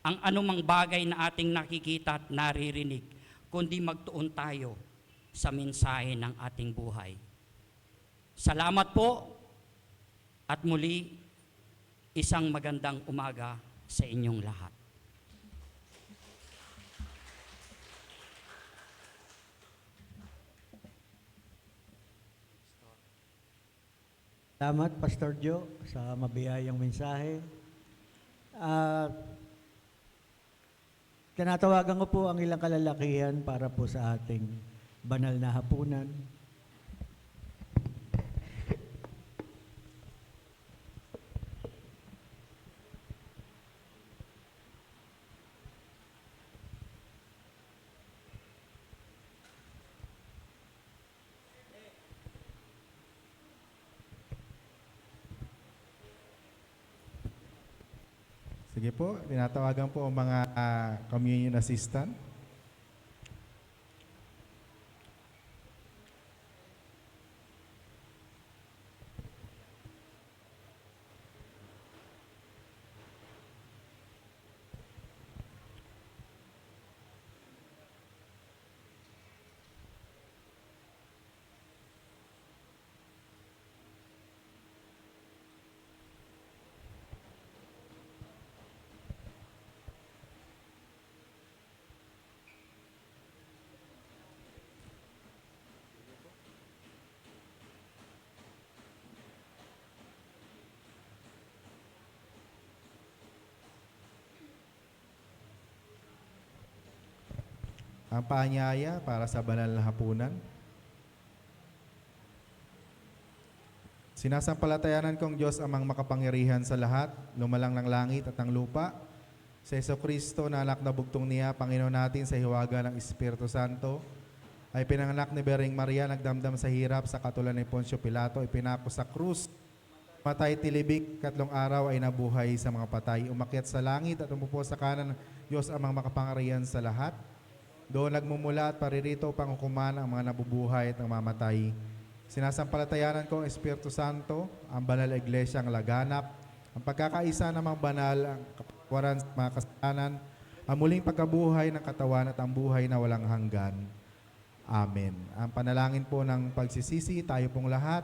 ang anumang bagay na ating nakikita at naririnig, kundi magtuon tayo sa mensahe ng ating buhay. Salamat po at muli, isang magandang umaga sa inyong lahat. Salamat, Pastor Joe, sa mabiyayang mensahe. At tinatawagan ko po ang ilang kalalakihan para po sa ating banal na hapunan. Sige po, tinatawagan po ang mga communion assistant. Ang paanyaya para sa banal na hapunan. Sinasampalatayanan kong Diyos amang makapangyarihan sa lahat, lumalang ng langit at ng lupa, sa Jesucristo na anak na bugtong niya, Panginoon natin sa hiwaga ng Espiritu Santo, ay pinanganak ni Bering Maria, nagdamdam sa hirap sa katulad ni Poncio Pilato, ipinako sa krus, matay tilibik, 3 araw ay nabuhay sa mga patay, umakyat sa langit at umupo sa kanan ng Diyos amang makapangyarihan sa lahat. Doon nagmumula at paririto upang hukuman ang mga nabubuhay at namamatay. Sinasampalatayanan ko ang Espiritu Santo, ang banal na iglesyang laganap, ang pagkakaisa ng mga banal, ang kapatawaran sa mga kasalanan, ang muling pagkabuhay ng katawan at ang buhay na walang hanggan. Amen. Ang panalangin po ng pagsisisi, tayo pong lahat.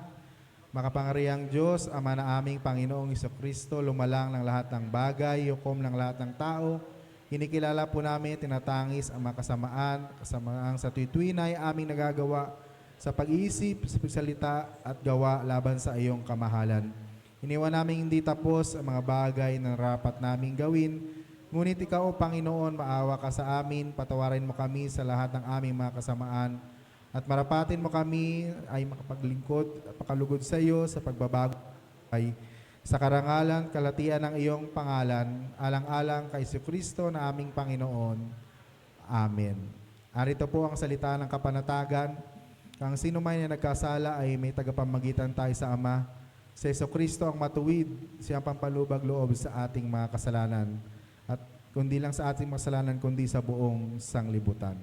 Makapangyarihang Diyos, Ama na aming Panginoong Jesucristo, lumalang ng lahat ng bagay, hukom ng lahat ng tao. Kinikilala po namin, tinatangis ang mga kasamaan sa tuwi-tuwi aming nagagawa sa pag-iisip, sa pagsalita at gawa laban sa iyong kamahalan. Iniwan namin hindi tapos ang mga bagay na rapat naming gawin. Ngunit ikaw, O Panginoon, maawa ka sa amin, patawarin mo kami sa lahat ng aming mga kasamaan, at marapatin mo kami ay makapaglingkod at makalugod sa iyo sa pagbabago ay sa karangalan, kalatian ng iyong pangalan, alang-alang kay Jesucristo na aming Panginoon. Amen. Arito po ang salita ng kapanatagan. Kang sino man na nagkasala ay may tagapamagitan tayo sa Ama. Si Jesucristo ang matuwid, siya ang pampalubag loob sa ating mga kasalanan. At kundi lang sa ating kasalanan, kundi sa buong sanglibutan.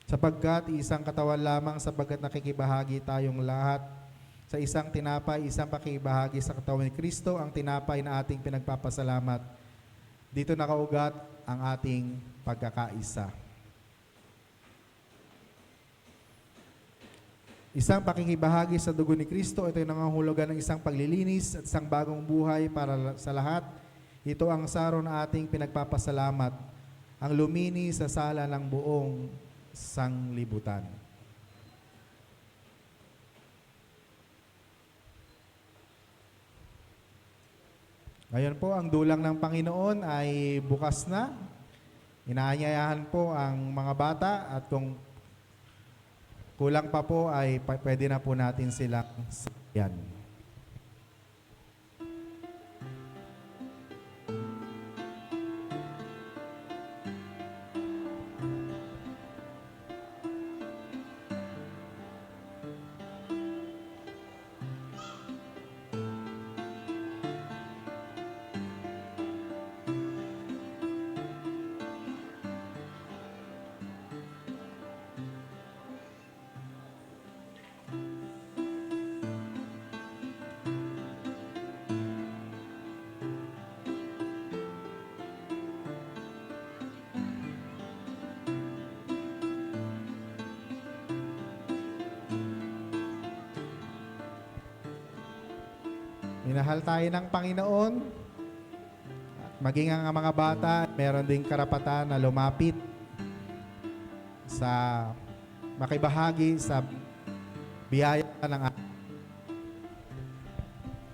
Sapagkat isang katawan lamang, sapagkat nakikibahagi tayong lahat sa isang tinapay, isang pakibahagi sa katawan ni Kristo, ang tinapay na ating pinagpapasalamat. Dito nakaugat ang ating pagkakaisa. Isang pakikibahagi sa dugo ni Kristo, ito ay nangangahulugan ng isang paglilinis at isang bagong buhay para sa lahat. Ito ang saro na ating pinagpapasalamat, ang lumini sa sala ng buong sanglibutan. Ngayon po, ang dulang ng Panginoon ay bukas na. Inaanyayahan po ang mga bata at kung kulang pa po ay pwede na po natin silang sakyan. Minahal tayo ng Panginoon. At maging ang mga bata, meron ding karapatan na lumapit sa makibahagi sa biyaya ng ating.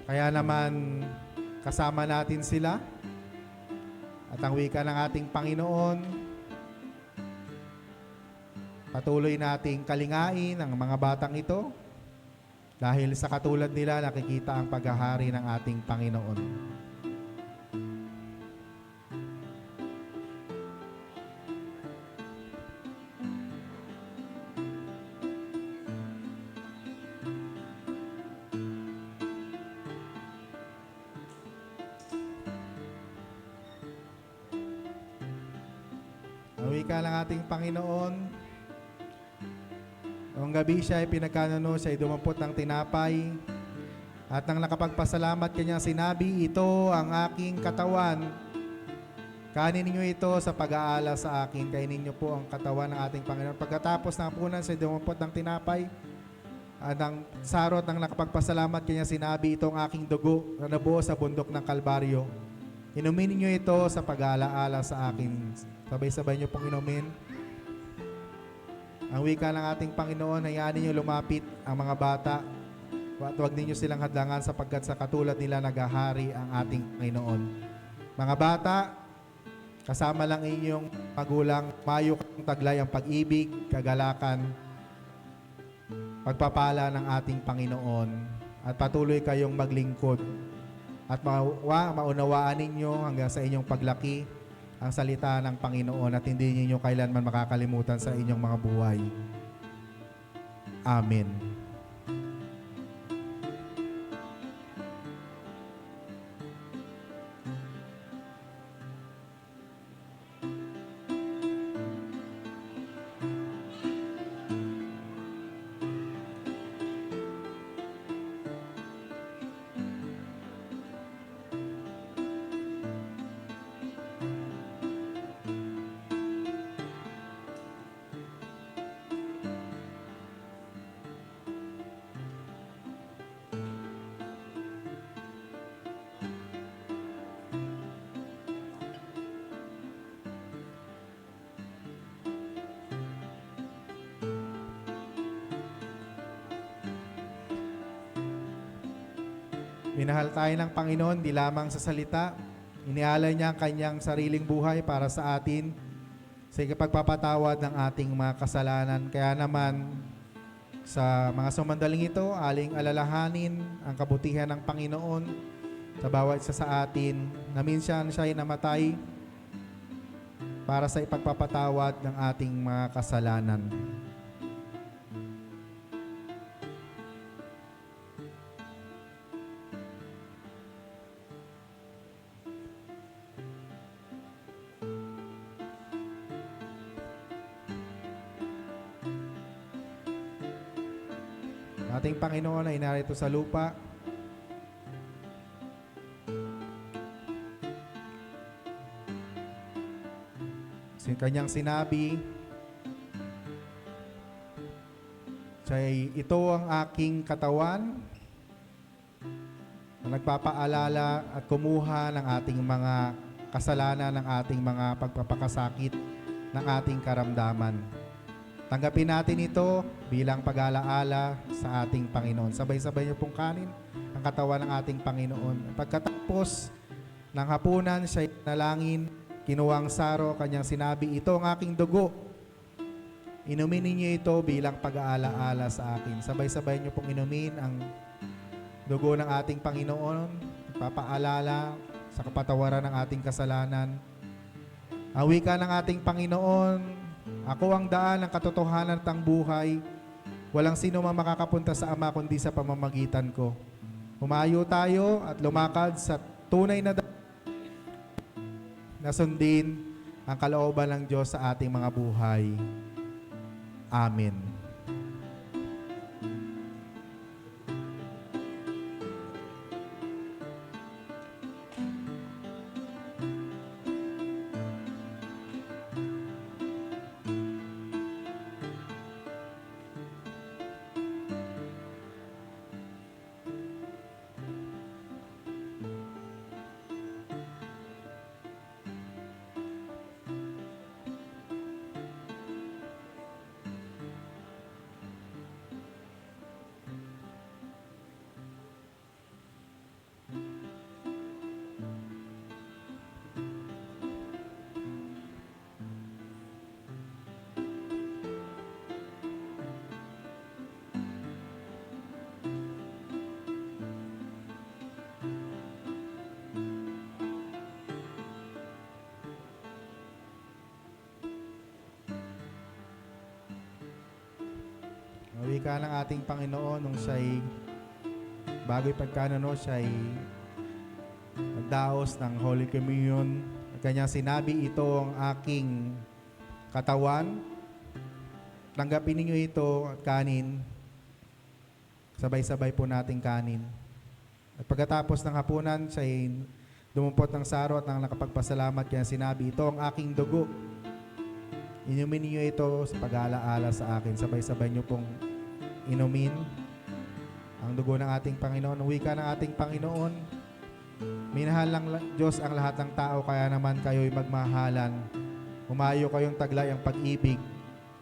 Kaya naman kasama natin sila at ang wika ng ating Panginoon, patuloy nating kalingain ang mga batang ito. Dahil sa katulad nila, nakikita ang paghahari ng ating Panginoon. Ang wika ng ating Panginoon, noong gabi siya ay pinagkanuno, siya ay dumampot ng tinapay. At nang nakapagpasalamat kanya sinabi, ito ang aking katawan. Kanin ninyo ito sa pag-aala sa akin. Kainin niyo po ang katawan ng ating Panginoon. Pagkatapos ng punan, siya ay dumampot ng tinapay. At ang sarot nang nakapagpasalamat kanya sinabi, ito ang aking dugo na nabuo sa bundok ng Kalbaryo. Inumin niyo ito sa pag-aala sa akin. Sabay-sabay niyo pong inumin. Ang wika ng ating Panginoon, hayaan ninyo lumapit ang mga bata. Huwag ninyo silang hadlangan sapagkat sa katulad nila naghahari ang ating Panginoon. Mga bata, kasama lang inyong magulang, mayo kang taglay ang pag-ibig, kagalakan, pagpapala ng ating Panginoon at patuloy kayong maglingkod at maunawaan ninyo hanggang sa inyong paglaki ang salita ng Panginoon at hindi ninyo kailanman makakalimutan sa inyong mga buhay. Amen. Minahal tayo ng Panginoon, di lamang sa salita. Inialay niya ang kanyang sariling buhay para sa atin sa pagpapatawad ng ating mga kasalanan. Kaya naman, sa mga sumandaling ito, aling alalahanin ang kabutihan ng Panginoon sa bawat isa sa atin na minsan siya ay namatay para sa ipagpapatawad ng ating mga kasalanan. Ating Panginoon ay narito sa lupa. Kanyang sinabi, ito ang aking katawan na nagpapaalala at kumuha ng ating mga kasalanan, ng ating mga pagpapakasakit, ng ating karamdaman. Tanggapin natin ito bilang pag-alaala sa ating Panginoon. Sabay-sabay niyo pong kanin ang katawan ng ating Panginoon. Pagkatapos ng hapunan, siya nalangin, kinuwang saro, kanyang sinabi, ito ang aking dugo. Inumin ninyo ito bilang pag-aalaala sa akin. Sabay-sabay niyo pong inumin ang dugo ng ating Panginoon, papaalala sa kapatawaran ng ating kasalanan. Ang wika ng ating Panginoon, ako ang daan ng katotohanan at ang buhay. Walang sino man makakapunta sa Ama kundi sa pamamagitan ko. Humayo tayo at lumakad sa tunay na sundin ang kalooban ng Diyos sa ating mga buhay. Amen. Wika ng ating Panginoon nung siya'y bago'y pagkanuno, siya'y nagdaos ng Holy Communion. At kanyang sinabi, ito ang aking katawan. Tanggapin ninyo ito at kanin. Sabay-sabay po nating kanin. At pagkatapos ng hapunan, siya'y dumumpot ng saro at nang nakapagpasalamat, kaya sinabi, ito ang aking dugo. Inumin niyo ito sa pag-aalaala sa akin. Sabay-sabay niyo pong inumin ang dugo ng ating Panginoon. Ang wika ng ating Panginoon, minahal ng Diyos ang lahat ng tao, kaya naman kayo'y magmahalan. Humayo kayong taglay ang pag-ibig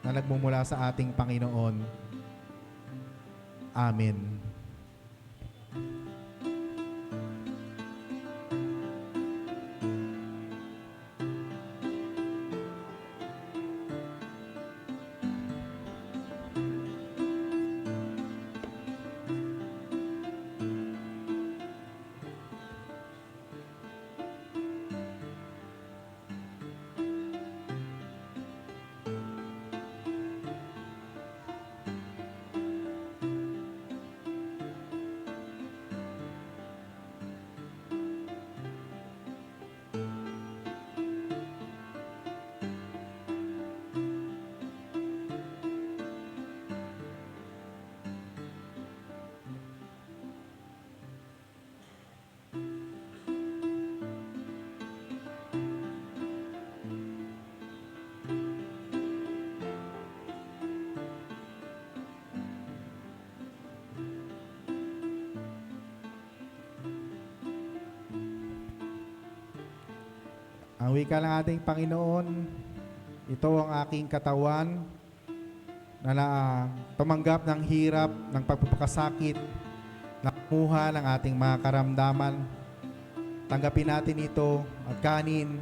na nagmumula sa ating Panginoon. Amen. Ang wika ng ating Panginoon, ito ang aking katawan na tumanggap ng hirap, ng pagpapakasakit, Nakuha ng ating mga karamdaman. Tanggapin natin ito at kanin.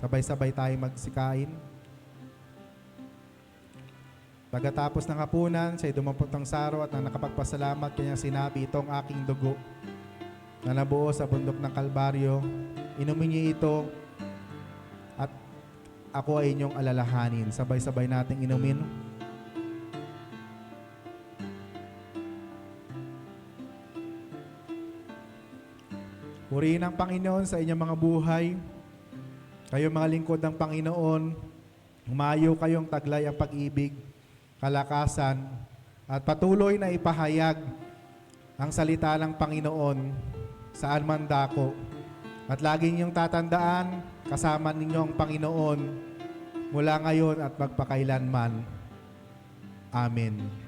Sabay-sabay tayo magsikain. Pagkatapos ng hapunan, siya'y dumampot ng saro at nang nakapagpasalamat, kanyang sinabi, itong aking dugo na nabuo sa bundok ng Kalbaryo. Inumin niyo ito at ako ay inyong alalahanin. Sabay-sabay nating inumin. Purihin ang Panginoon sa inyong mga buhay. Kayo mga lingkod ng Panginoon, humayo kayong taglay ang pag-ibig, kalakasan, at patuloy na ipahayag ang salita ng Panginoon saan man dako. At lagi ninyong tatandaan, kasama ninyo ang Panginoon mula ngayon at magpakailanman. Amen.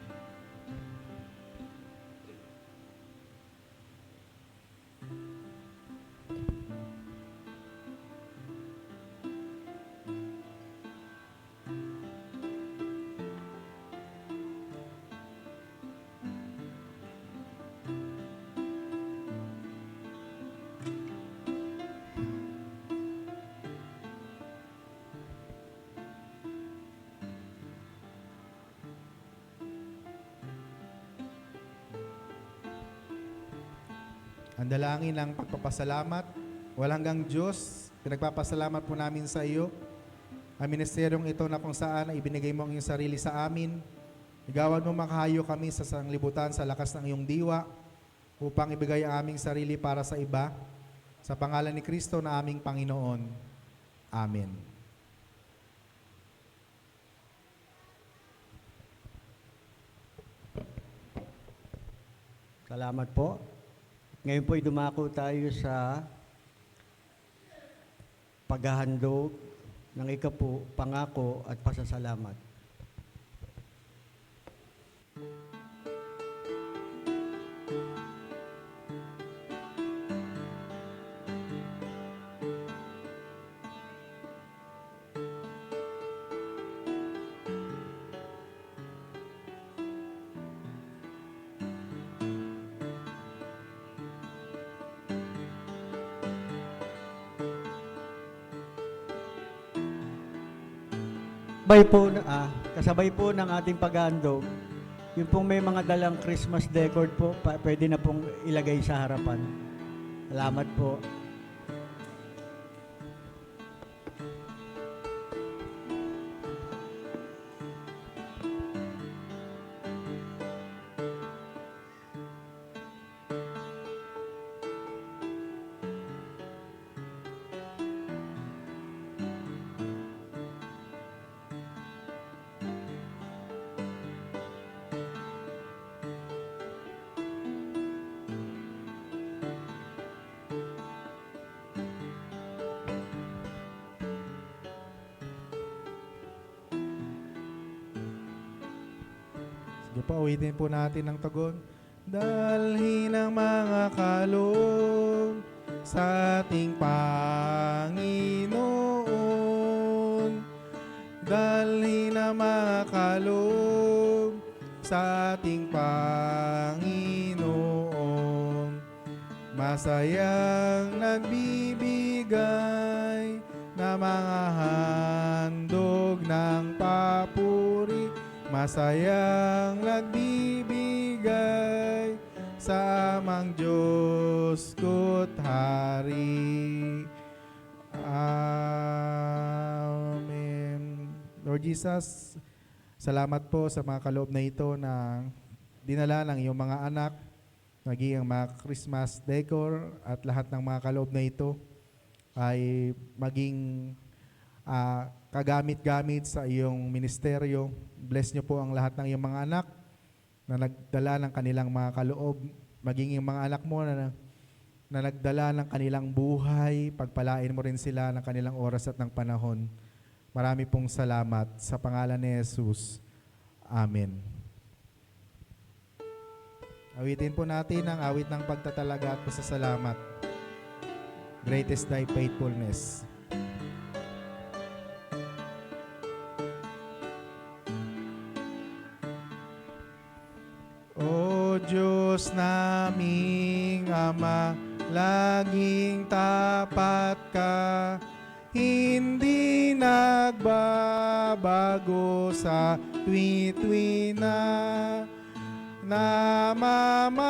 Ang dalangin ng pagpapasalamat, walang hanggang Diyos, pinagpapasalamat po namin sa iyo. Ang ministeryong ito na kung saan ibinigay mo ang iyong sarili sa amin, igawan mo makahayo kami sa sanglibutan sa lakas ng iyong diwa upang ibigay ang aming sarili para sa iba. Sa pangalan ni Kristo na aming Panginoon. Amen. Salamat po. Ngayon po'y dumako tayo sa paghahandog ng ikapu, pangako at pasasalamat. Kasabay po ng ating paghahandog, yung pong may mga dalang Christmas decor po, pwede na pong ilagay sa harapan. Salamat po. Sige po, uwitin po natin ang tugon. Dalhin ang mga kaloob sa ating Panginoon. Dalhin ang mga kaloob sa ating Panginoon. Masayang nagbibigay na mga handog ng papuri. Masayang nagbibigay sa amang Diyos ko't Hari. Amen. Lord Jesus, salamat po sa mga kaloob na ito na dinala ng iyong mga anak, naging ang mga Christmas decor at lahat ng mga kaloob na ito ay maging kagamit-gamit sa iyong ministeryo. Bless niyo po ang lahat ng iyong mga anak na nagdala ng kanilang mga kaloob, maging yung mga anak mo na nagdala ng kanilang buhay, pagpalain mo rin sila ng kanilang oras at ng panahon. Marami pong salamat sa pangalan ni Jesus. Amen. Awitin po natin ang awit ng pagtatalaga at pasasalamat. Great is thy faithfulness. O Diyos, Diyos naming Ama, laging tapat ka, hindi nagbabago sa tuwi-tuwi na namamalagi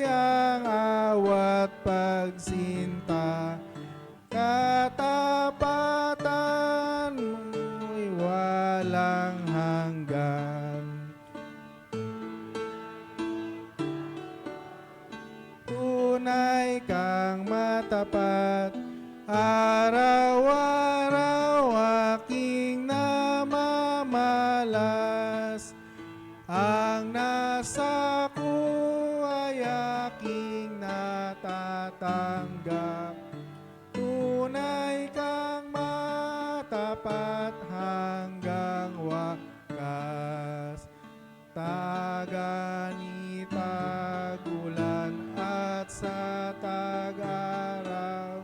ang awat pagsinta. Katapatan mo'y walang hanggan. Tunay kang matapat, araw-araw aking namamalas. Ang nasa ko ay aking natatanggap. Tunay kang matapat hanggang wakas. Taganitagulan at sa tag-araw,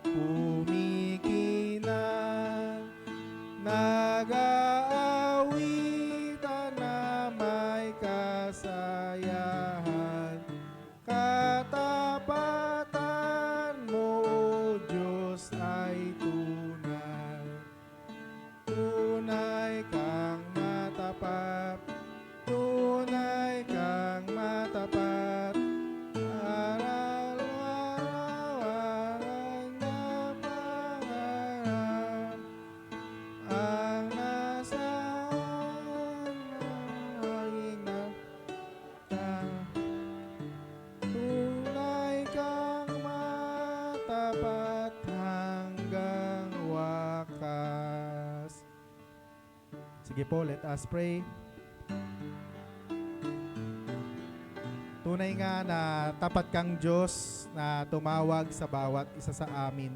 pumikinan, nag-aawitan na may kasayahan. Katapatan mo, O Diyos, ay tunay. Tunay kang matapat, tunay kang matapat. Araw-araw ang napangarap, ang nasa hangin na tunay kang matapat hanggang wakas. Sige po, let us pray. Tunay nga na tapat kang Diyos na tumawag sa bawat isa sa amin.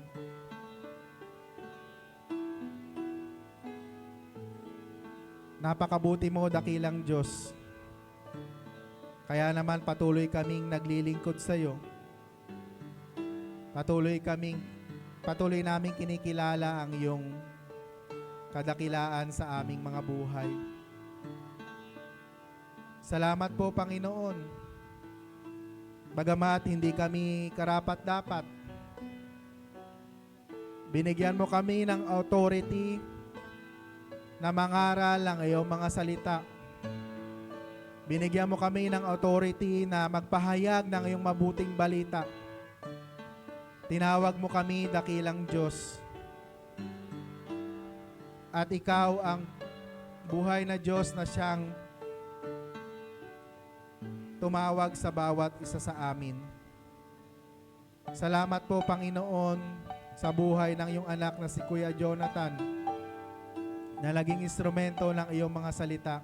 Napakabuti mo, dakilang Diyos. Kaya naman patuloy kaming naglilingkod sa iyo. Patuloy naming kinikilala ang iyong kadakilaan sa aming mga buhay. Salamat po, Panginoon. Bagamat hindi kami karapat-dapat, binigyan mo kami ng authority na mangaral ang iyong mga salita. Binigyan mo kami ng authority na magpahayag ng iyong mabuting balita. Tinawag mo kami dakilang Diyos. At ikaw ang buhay na Diyos na siyang tumawag sa bawat isa sa amin. Salamat po, Panginoon, sa buhay ng iyong anak na si Kuya Jonathan, na naging instrumento ng iyong mga salita.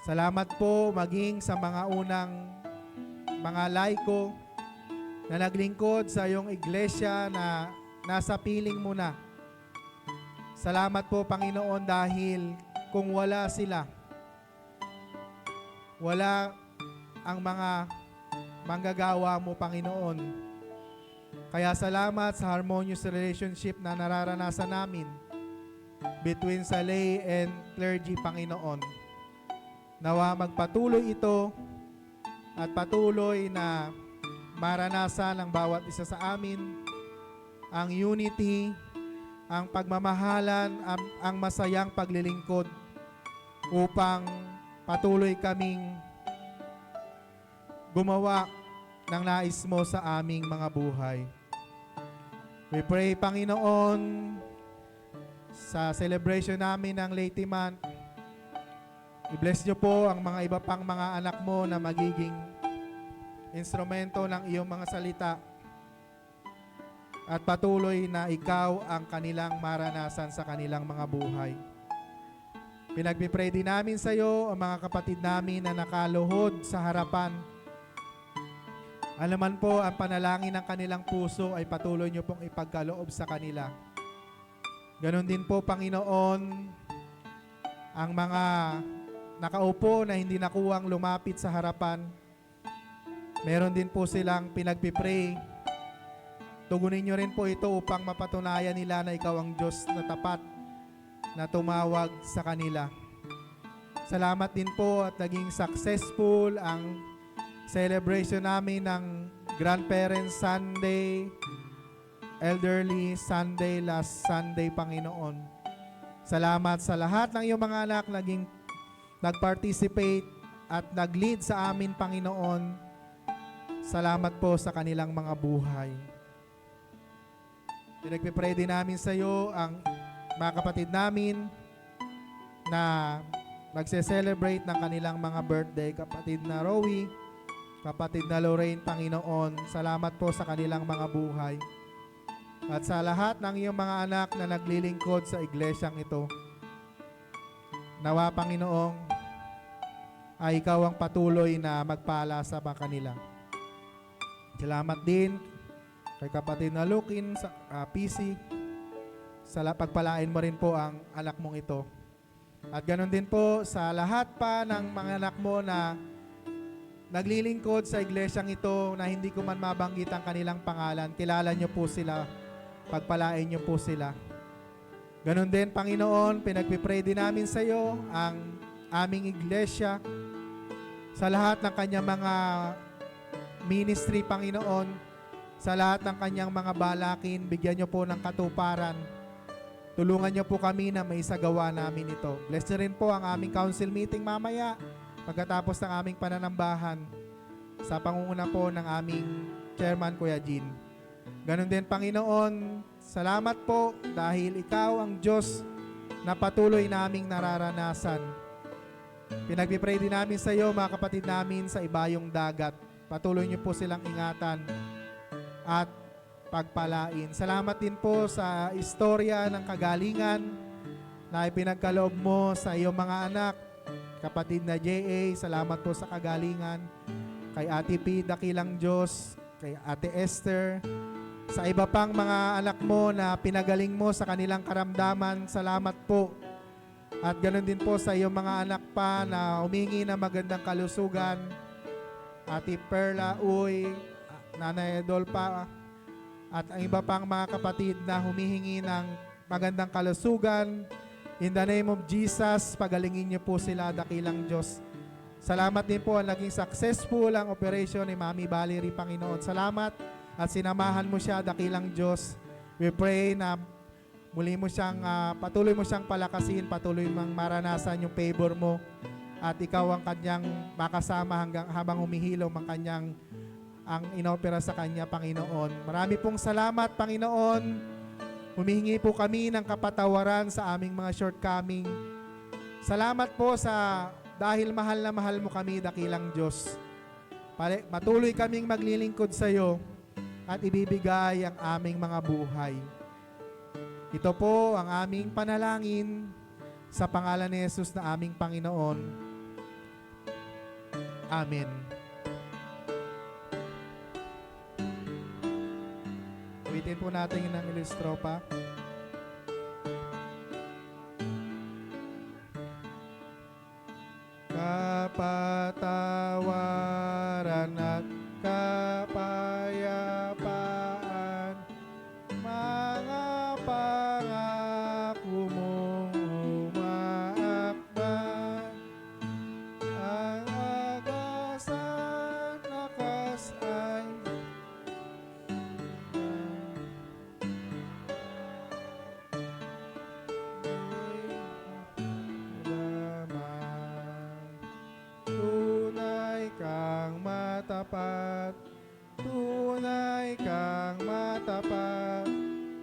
Salamat po maging sa mga unang mga laiko na naglingkod sa iyong iglesia na nasa piling mo na. Salamat po, Panginoon, dahil kung wala sila, wala ang mga manggagawa mo, Panginoon. Kaya salamat sa harmonious relationship na nararanasan namin between sa lay and clergy, Panginoon. Nawa magpatuloy ito at patuloy na maranasan ng bawat isa sa amin ang unity, ang pagmamahalan, ang masayang paglilingkod upang patuloy kaming gumawa ng nais mo sa aming mga buhay. We pray, Panginoon, sa celebration namin ng Leyte Month, i-bless niyo po ang mga iba pang mga anak mo na magiging instrumento ng iyong mga salita at patuloy na ikaw ang kanilang maranasan sa kanilang mga buhay. Pinagpipray din namin sa iyo ang mga kapatid namin na nakaluhod sa harapan. Alaman po ang panalangin ng kanilang puso ay patuloy niyo pong ipagkaloob sa kanila. Ganon din po, Panginoon, ang mga nakaupo na hindi nakuwang lumapit sa harapan. Meron din po silang pinagpipray. Tugunin niyo rin po ito upang mapatunayan nila na ikaw ang Diyos na tapat na tumawag sa kanila. Salamat din po at naging successful ang celebration namin ng Grandparents Sunday, Elderly Sunday, last Sunday, Panginoon. Salamat sa lahat ng iyong mga anak naging nag-participate at nag-lead sa amin, Panginoon. Salamat po sa kanilang mga buhay. Pinagpipray din namin sa iyo ang mga kapatid namin na nagse-celebrate ng kanilang mga birthday. Kapatid na Rowie, kapatid na Lorraine, Panginoon, salamat po sa kanilang mga buhay. At sa lahat ng iyong mga anak na naglilingkod sa iglesyang ito, nawa, Panginoong, ay ikaw ang patuloy na magpala sa mga kanila. Salamat din kay kapatid na Lukin sa PC. Pagpalain mo rin po ang anak mong ito. At ganoon din po sa lahat pa ng mga anak mo na naglilingkod sa iglesyang ito na hindi ko man mabanggit ang kanilang pangalan. Kilala niyo po sila. Pagpalain niyo po sila. Ganon din, Panginoon, pinagpipray din namin sa iyo ang aming iglesia sa lahat ng kanyang mga ministry, Panginoon, sa lahat ng kanyang mga balakin, bigyan niyo po ng katuparan. Tulungan niyo po kami na maisagawa namin ito. Bless niyo rin po ang aming council meeting mamaya pagkatapos ng aming pananambahan sa pangunguna po ng aming chairman, Kuya Jean. Ganon din, Panginoon, salamat po dahil ikaw ang Diyos na patuloy naming nararanasan. Pinagpipray din namin sa iyo, mga kapatid namin sa ibayong dagat. Patuloy niyo po silang ingatan at pagpalain. Salamat din po sa istorya ng kagalingan na ipinagkaloob mo sa iyong mga anak. Kapatid na J.A., salamat po sa kagalingan. Kay Ate P, dakilang Diyos. Kay Ate Esther. Sa iba pang mga anak mo na pinagaling mo sa kanilang karamdaman, salamat po. At ganoon din po sa iyong mga anak pa na humingi ng magandang kalusugan. Ate Perla Uy, Nanay Dolpa, at ang iba pang mga kapatid na humihingi ng magandang kalusugan. In the name of Jesus, pagalingin niyo po sila, dakilang Diyos. Salamat din po ang naging successful ang operation ni Mami Valerie, Panginoon. Salamat at sinamahan mo siya, dakilang Diyos. We pray na muli mo siyang, patuloy mo siyang palakasin, patuloy mong maranasan yung favor mo. At ikaw ang kanyang makasama habang humihilom ang kanyang ang inopera sa kanya, Panginoon. Marami pong salamat, Panginoon. Humihingi po kami ng kapatawaran sa aming mga shortcoming. Salamat po sa dahil mahal na mahal mo kami, dakilang Diyos. Patuloy kaming maglilingkod sa iyo at ibibigay ang aming mga buhay. Ito po ang aming panalangin sa pangalan ni Jesus na aming Panginoon. Amen. Ulitin po natin yung ng ilustropa. Kapatawaran at kapayapaan, mga pangako mong umaakban, ang agasan nakasan. Tunay kang matapat, tunay kang matapat,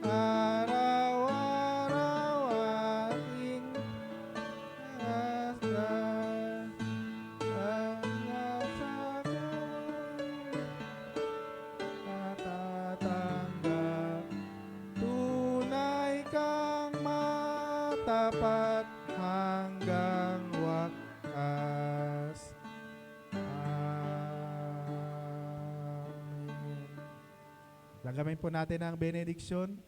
araw-araw ating asdan, ang nasa kay natatanggap. Tunay kang matapat hanggang wakas. Amen. Lagamin po natin ang benediction.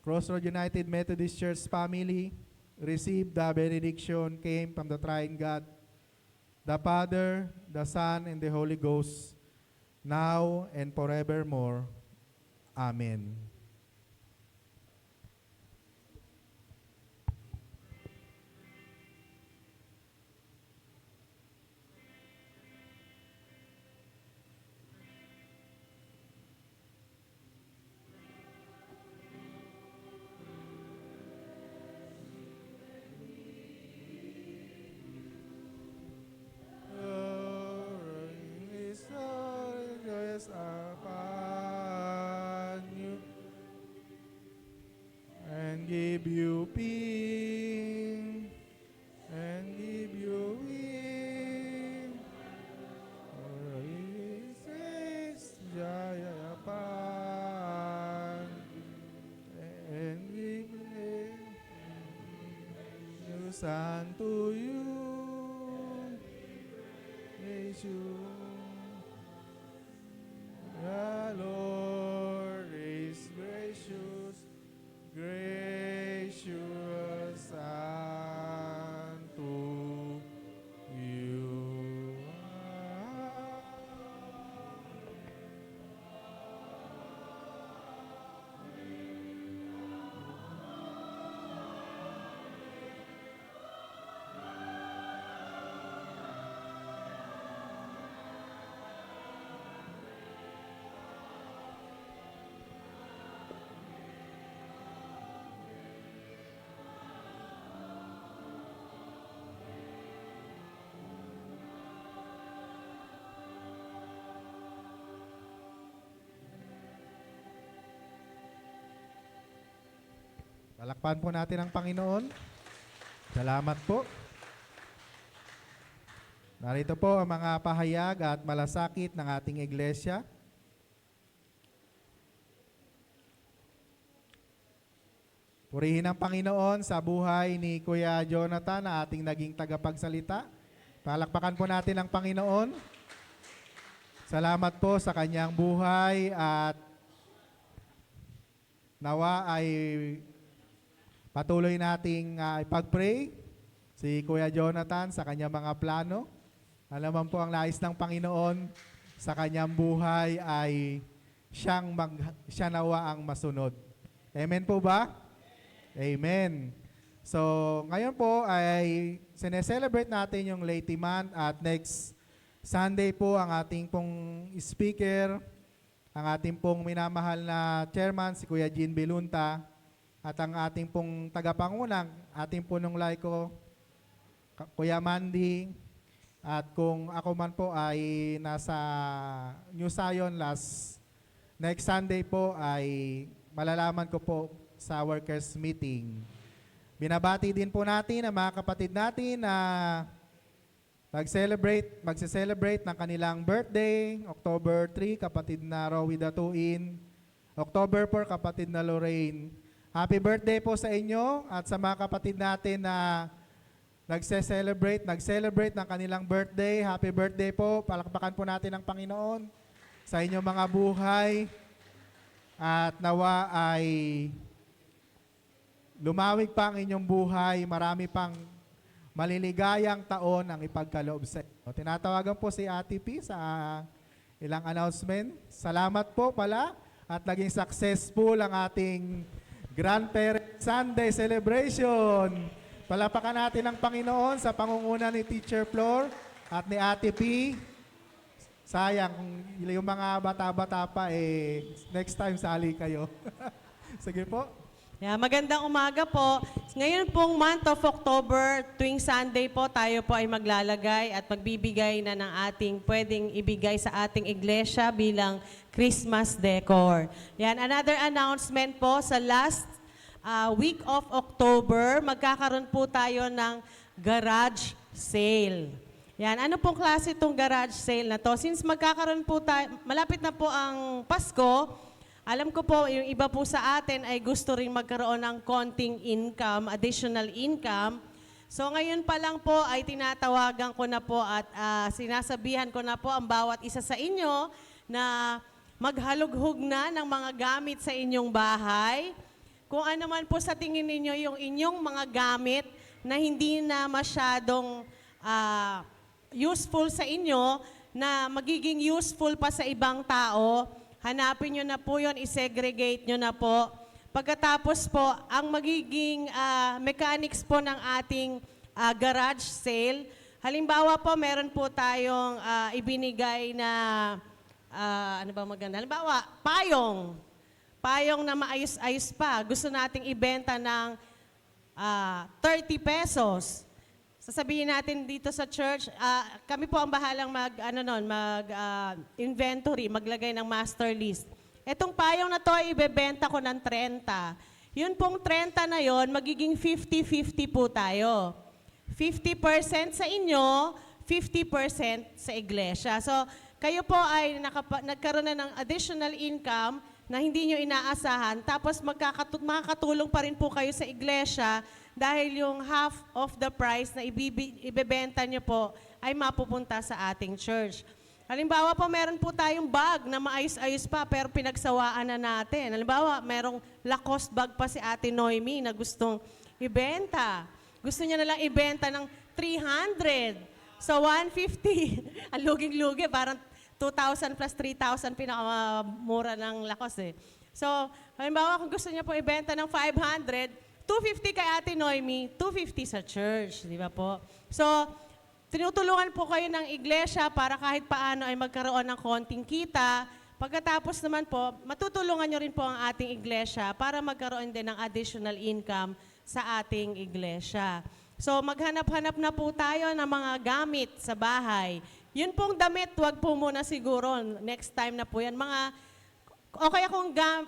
Crossroad United Methodist Church family, receive the benediction came from the Triune God, the Father, the Son, and the Holy Ghost, now and forevermore. Amen. give you peace and give you wings. Jayapan and we bless unto you. Jesus. The Lord is gracious, gracious unto you. Palakpan po natin ang Panginoon. Salamat po. Narito po ang mga pahayag at malasakit ng ating iglesia. Purihin ang Panginoon sa buhay ni Kuya Jonathan na ating naging tagapagsalita. Palakpakan po natin ang Panginoon. Salamat po sa kanyang buhay at nawa ay patuloy nating ipag-pray si Kuya Jonathan sa kanyang mga plano. Alam po ang nais ng Panginoon sa kanyang buhay ay siya nawa ang masunod. Amen po ba? Amen. So, ngayon po ay sineselebrate natin yung Leyte Month at next Sunday po ang ating pong speaker, ang ating pong minamahal na chairman, si Kuya Jean Belunta, at ang ating pong tagapangunang, ating punong laiko, Kuya Mandy, at kung ako man po ay nasa New Zion next Sunday po ay malalaman ko po sa workers meeting. Binabati din po natin ang mga kapatid natin na magse-celebrate ng kanilang birthday. October 3, kapatid na Rowie Datuin. October 4, kapatid na Lorraine. Happy birthday po sa inyo at sa mga kapatid natin na nag-celebrate ng kanilang birthday. Happy birthday po. Palakpakan po natin ang Panginoon sa inyong mga buhay. At nawa ay lumawig pa ang inyong buhay. Marami pang maliligayang taon ang ipagkaloob sa inyo. Tinatawagan po si Ate P sa ilang announcement. Salamat po pala at naging successful ang ating Grandparent Sunday Celebration. Palapakan natin ang Panginoon sa pangunguna ni Teacher Flor at ni Ate P. Sayang, kung yung mga bata-bata pa, next time sali kayo. Sige po. Yeah, magandang umaga po. Ngayon pong month of October, tuwing Sunday po, tayo po ay maglalagay at magbibigay na ng ating pwedeng ibigay sa ating iglesia bilang Christmas decor. Yan, another announcement po, sa last week of October, magkakaroon po tayo ng garage sale. Yan, ano pong klase itong garage sale na to? Since magkakaroon po tayo, malapit na po ang Pasko, alam ko po, yung iba po sa atin ay gusto rin magkaroon ng konting income, additional income. So ngayon pa lang po ay tinatawagan ko na po at sinasabihan ko na po ang bawat isa sa inyo na maghalughog na ng mga gamit sa inyong bahay. Kung ano man po sa tingin ninyo yung inyong mga gamit na hindi na masyadong useful sa inyo, na magiging useful pa sa ibang tao, hanapin nyo na po yun, isegregate nyo na po. Pagkatapos po, ang magiging mechanics po ng ating garage sale, halimbawa po, meron po tayong ibinigay na, ano ba maganda? Halimbawa, payong. Payong na maayos-ayos pa. Gusto nating ibenta ng 30 pesos. Sasabihin natin dito sa church, kami po ang bahalang inventory, maglagay ng master list. Etong payong na to, ibebenta ko ng 30. Yun pong 30 na yon, magiging 50-50 po tayo. 50% sa inyo, 50% sa iglesia. So, kayo po ay nagkaroon na ng additional income na hindi nyo inaasahan, tapos makakatulong pa rin po kayo sa iglesia dahil yung half of the price na ibebenta nyo po ay mapupunta sa ating church. Halimbawa po, meron po tayong bag na maayos-ayos pa pero pinagsawaan na natin. Halimbawa, merong Lacoste bag pa si Ate Noemi na gustong ibenta. Gusto niya nalang ibenta ng 300. So, 150. Ang luging-lugi, parang 2,000 plus 3,000 pinakamura ng Lacoste eh. So, halimbawa, kung gusto niya po ibenta ng 500, 250 kay Ate Noemi, 250 sa church. Di ba po? So, tinutulungan po kayo ng iglesia para kahit paano ay magkaroon ng konting kita. Pagkatapos naman po, matutulungan nyo rin po ang ating iglesia para magkaroon din ng additional income sa ating iglesia. So maghanap-hanap na po tayo ng mga gamit sa bahay. Yun pong damit, wag po muna siguro. Next time na po yan. Okay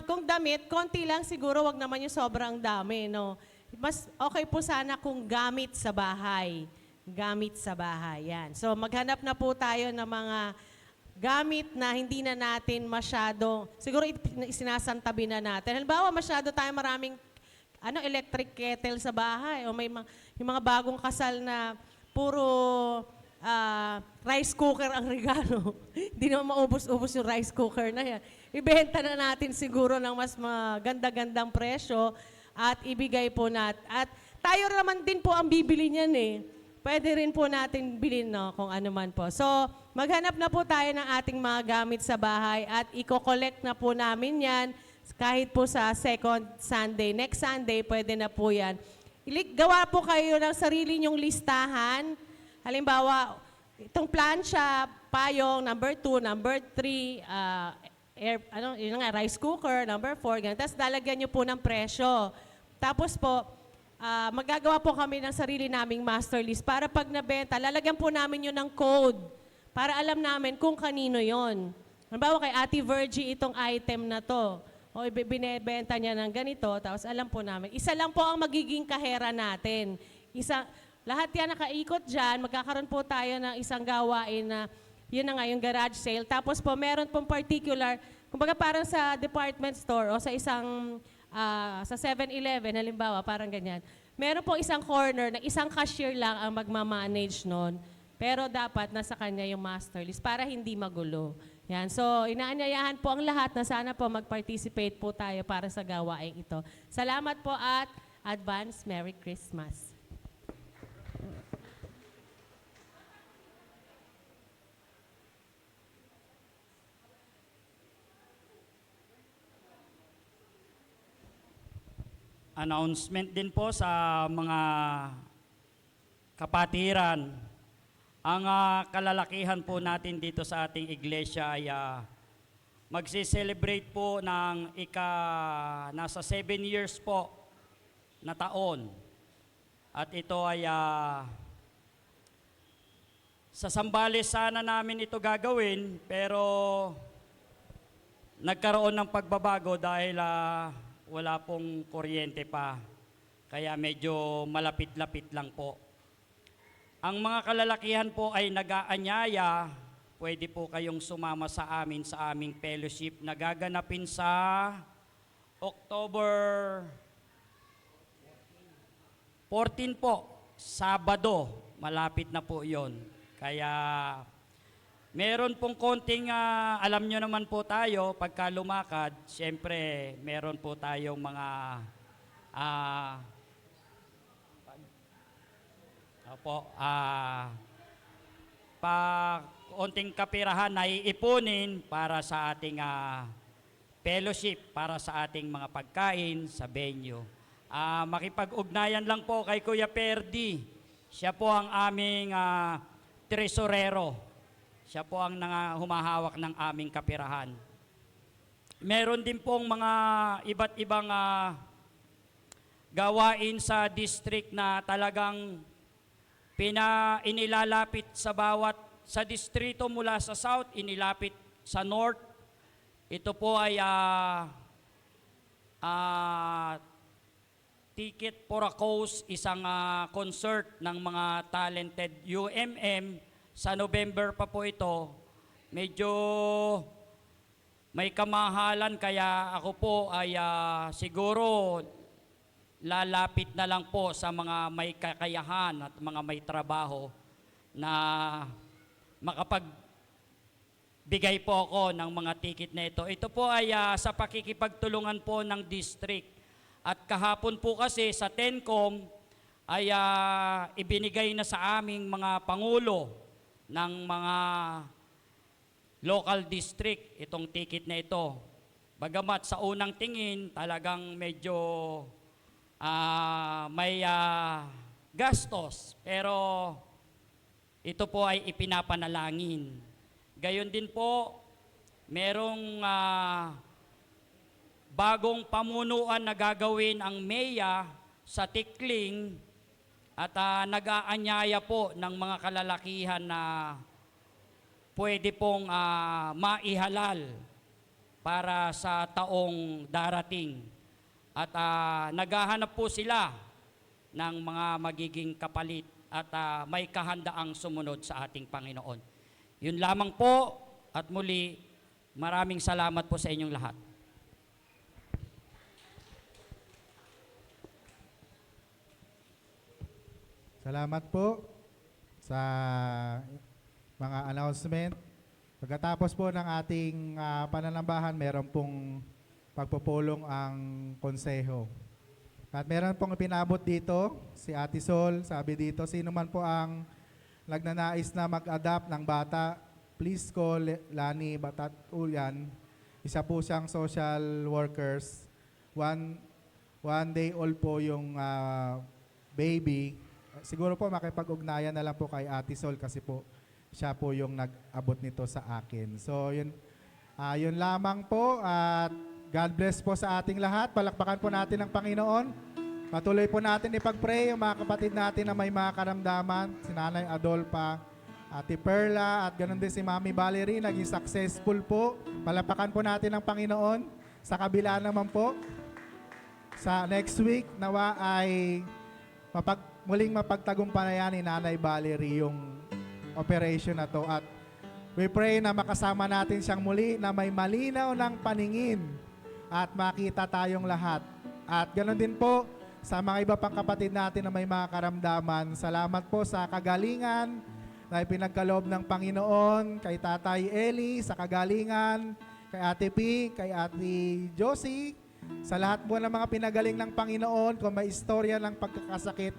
kung damit, konti lang siguro, wag naman yung sobrang dami. No? Mas okay po sana kung gamit sa bahay. Gamit sa bahay. Yan. So maghanap na po tayo ng mga gamit na hindi na natin masyado, siguro sinasantabi na natin. Halimbawa, masyado tayo maraming electric kettle sa bahay o may yung mga bagong kasal na puro rice cooker ang regalo. Hindi naman maubos-ubos yung rice cooker na yan. Ibenta na natin siguro ng mas maganda-gandang presyo at ibigay po natin. At tayo naman din po ang bibili niyan eh. Pwede rin po natin bilhin, no, kung ano man po. So, maghanap na po tayo ng ating mga gamit sa bahay at i-collect na po namin yan kahit po sa second Sunday. Next Sunday, pwede na po yan. Gawa po kayo ng sarili nyong listahan. Halimbawa, itong plancha, payong, number 2, number 3, rice cooker, number 4, ganun. Tapos lalagyan nyo po ng presyo. Tapos po, magagawa po kami ng sarili naming master list para pag nabenta, lalagyan po namin yun ng code para alam namin kung kanino yon. Halimbawa kay Ate Virgie itong item na to, o binebenta niya ng ganito, tapos alam po namin. Isa lang po ang magiging kahera natin. Lahat yan nakaikot dyan, magkakaroon po tayo ng isang gawain na yun na nga, yung garage sale. Tapos po, meron pong particular, kumbaga parang sa department store o sa isang sa 7-Eleven, halimbawa, parang ganyan. Meron po isang corner na isang cashier lang ang magmamanage nun. Pero dapat nasa kanya yung master list para hindi magulo. Yan. So, inaanyayahan po ang lahat na sana po mag-participate po tayo para sa gawain ito. Salamat po at advance Merry Christmas. Announcement din po sa mga kapatiran. Ang kalalakihan po natin dito sa ating iglesia ay magsi-celebrate po ng nasa 7 years po na taon. At ito ay sa Sambales sana namin ito gagawin, pero nagkaroon ng pagbabago dahil wala pong kuryente pa, kaya medyo malapit-lapit lang po. Ang mga kalalakihan po ay nag-aanyaya, pwede po kayong sumama sa amin sa aming fellowship na gaganapin sa October 14 po, Sabado, malapit na po yon. Kaya meron pong konting, alam nyo naman po tayo, pagka lumakad, siyempre meron po tayong mga konting kapirahan na iipunin para sa ating fellowship, para sa ating mga pagkain sa venue. Makipag-ugnayan lang po kay Kuya Perdi. Siya po ang aming tresorero. Siya po ang humahawak ng aming kapirahan. Meron din pong mga iba't ibang gawain sa district na talagang inilalapit sa distrito mula sa south, inilapit sa north. Ito po ay Ticket for a Cause, isang concert ng mga talented UMM. Sa November pa po ito. Medyo may kamahalan kaya ako po ay siguro lalapit na lang po sa mga may kakayahan at mga may trabaho na makapagbigay po ako ng mga ticket na ito. Ito po ay sa pakikipagtulungan po ng district. At kahapon po kasi sa TENCOM ay ibinigay na sa aming mga pangulo ng mga local district itong ticket na ito. Bagamat sa unang tingin talagang medyo may gastos, pero ito po ay ipinapanalangin. Gayon din po, merong bagong pamunuan na gagawin ang MEA sa Tikling at nag-aanyaya po ng mga kalalakihan na pwede pong maihalal para sa taong darating. At naghahanap po sila ng mga magiging kapalit at may kahandaang sumunod sa ating Panginoon. Yun lamang po at muli, maraming salamat po sa inyong lahat. Salamat po sa mga announcement. Pagkatapos po ng ating pananambahan, meron pong pagpupulong ang konseho. At meron pong pinabot dito, si Ate Sol, sabi dito, sino man po ang nagnanais na mag-adapt ng bata, please call Lani Batat-Ulyan. Isa po siyang social workers. One day old po yung baby. Siguro po makipag-ugnayan na lang po kay Ate Sol kasi po siya po yung nag-abot nito sa akin. So yun lamang po at God bless po sa ating lahat. Palakpakan po natin ang Panginoon. Patuloy po natin ipag-pray yung mga kapatid natin na may mga karamdaman. Si Nanay Adolpa, Ate Perla, at ganoon din si Mami Valerie. Naging successful po. Palakpakan po natin ang Panginoon. Sa kabila naman po, sa next week, nawa ay muling mapagtagumpayan ni Nanay Valerie yung operation na to. At we pray na makasama natin siyang muli na may malinaw ng paningin at makita tayong lahat. At ganoon din po sa mga iba pang kapatid natin na may mga karamdaman. Salamat po sa kagalingan na ipinagkaloob ng Panginoon kay Tatay Eli, sa kagalingan, kay Ate P, kay Ate Josie, sa lahat po ng mga pinagaling ng Panginoon. Kung may istorya ng pagkakasakit,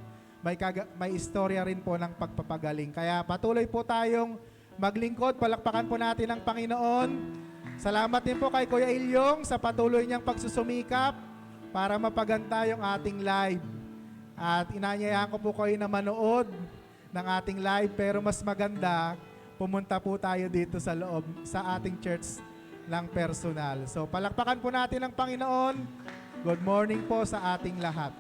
may istorya rin po ng pagpapagaling. Kaya patuloy po tayong maglingkod. Palakpakan po natin ang Panginoon. Salamat din po kay Kuya Ilyong sa patuloy niyang pagsusumikap para mapaganda yung ating live. At inanyayahan ko po kayo na manood ng ating live, pero mas maganda, pumunta po tayo dito sa loob, sa ating church ng personal. So palakpakan po natin ang Panginoon. Good morning po sa ating lahat.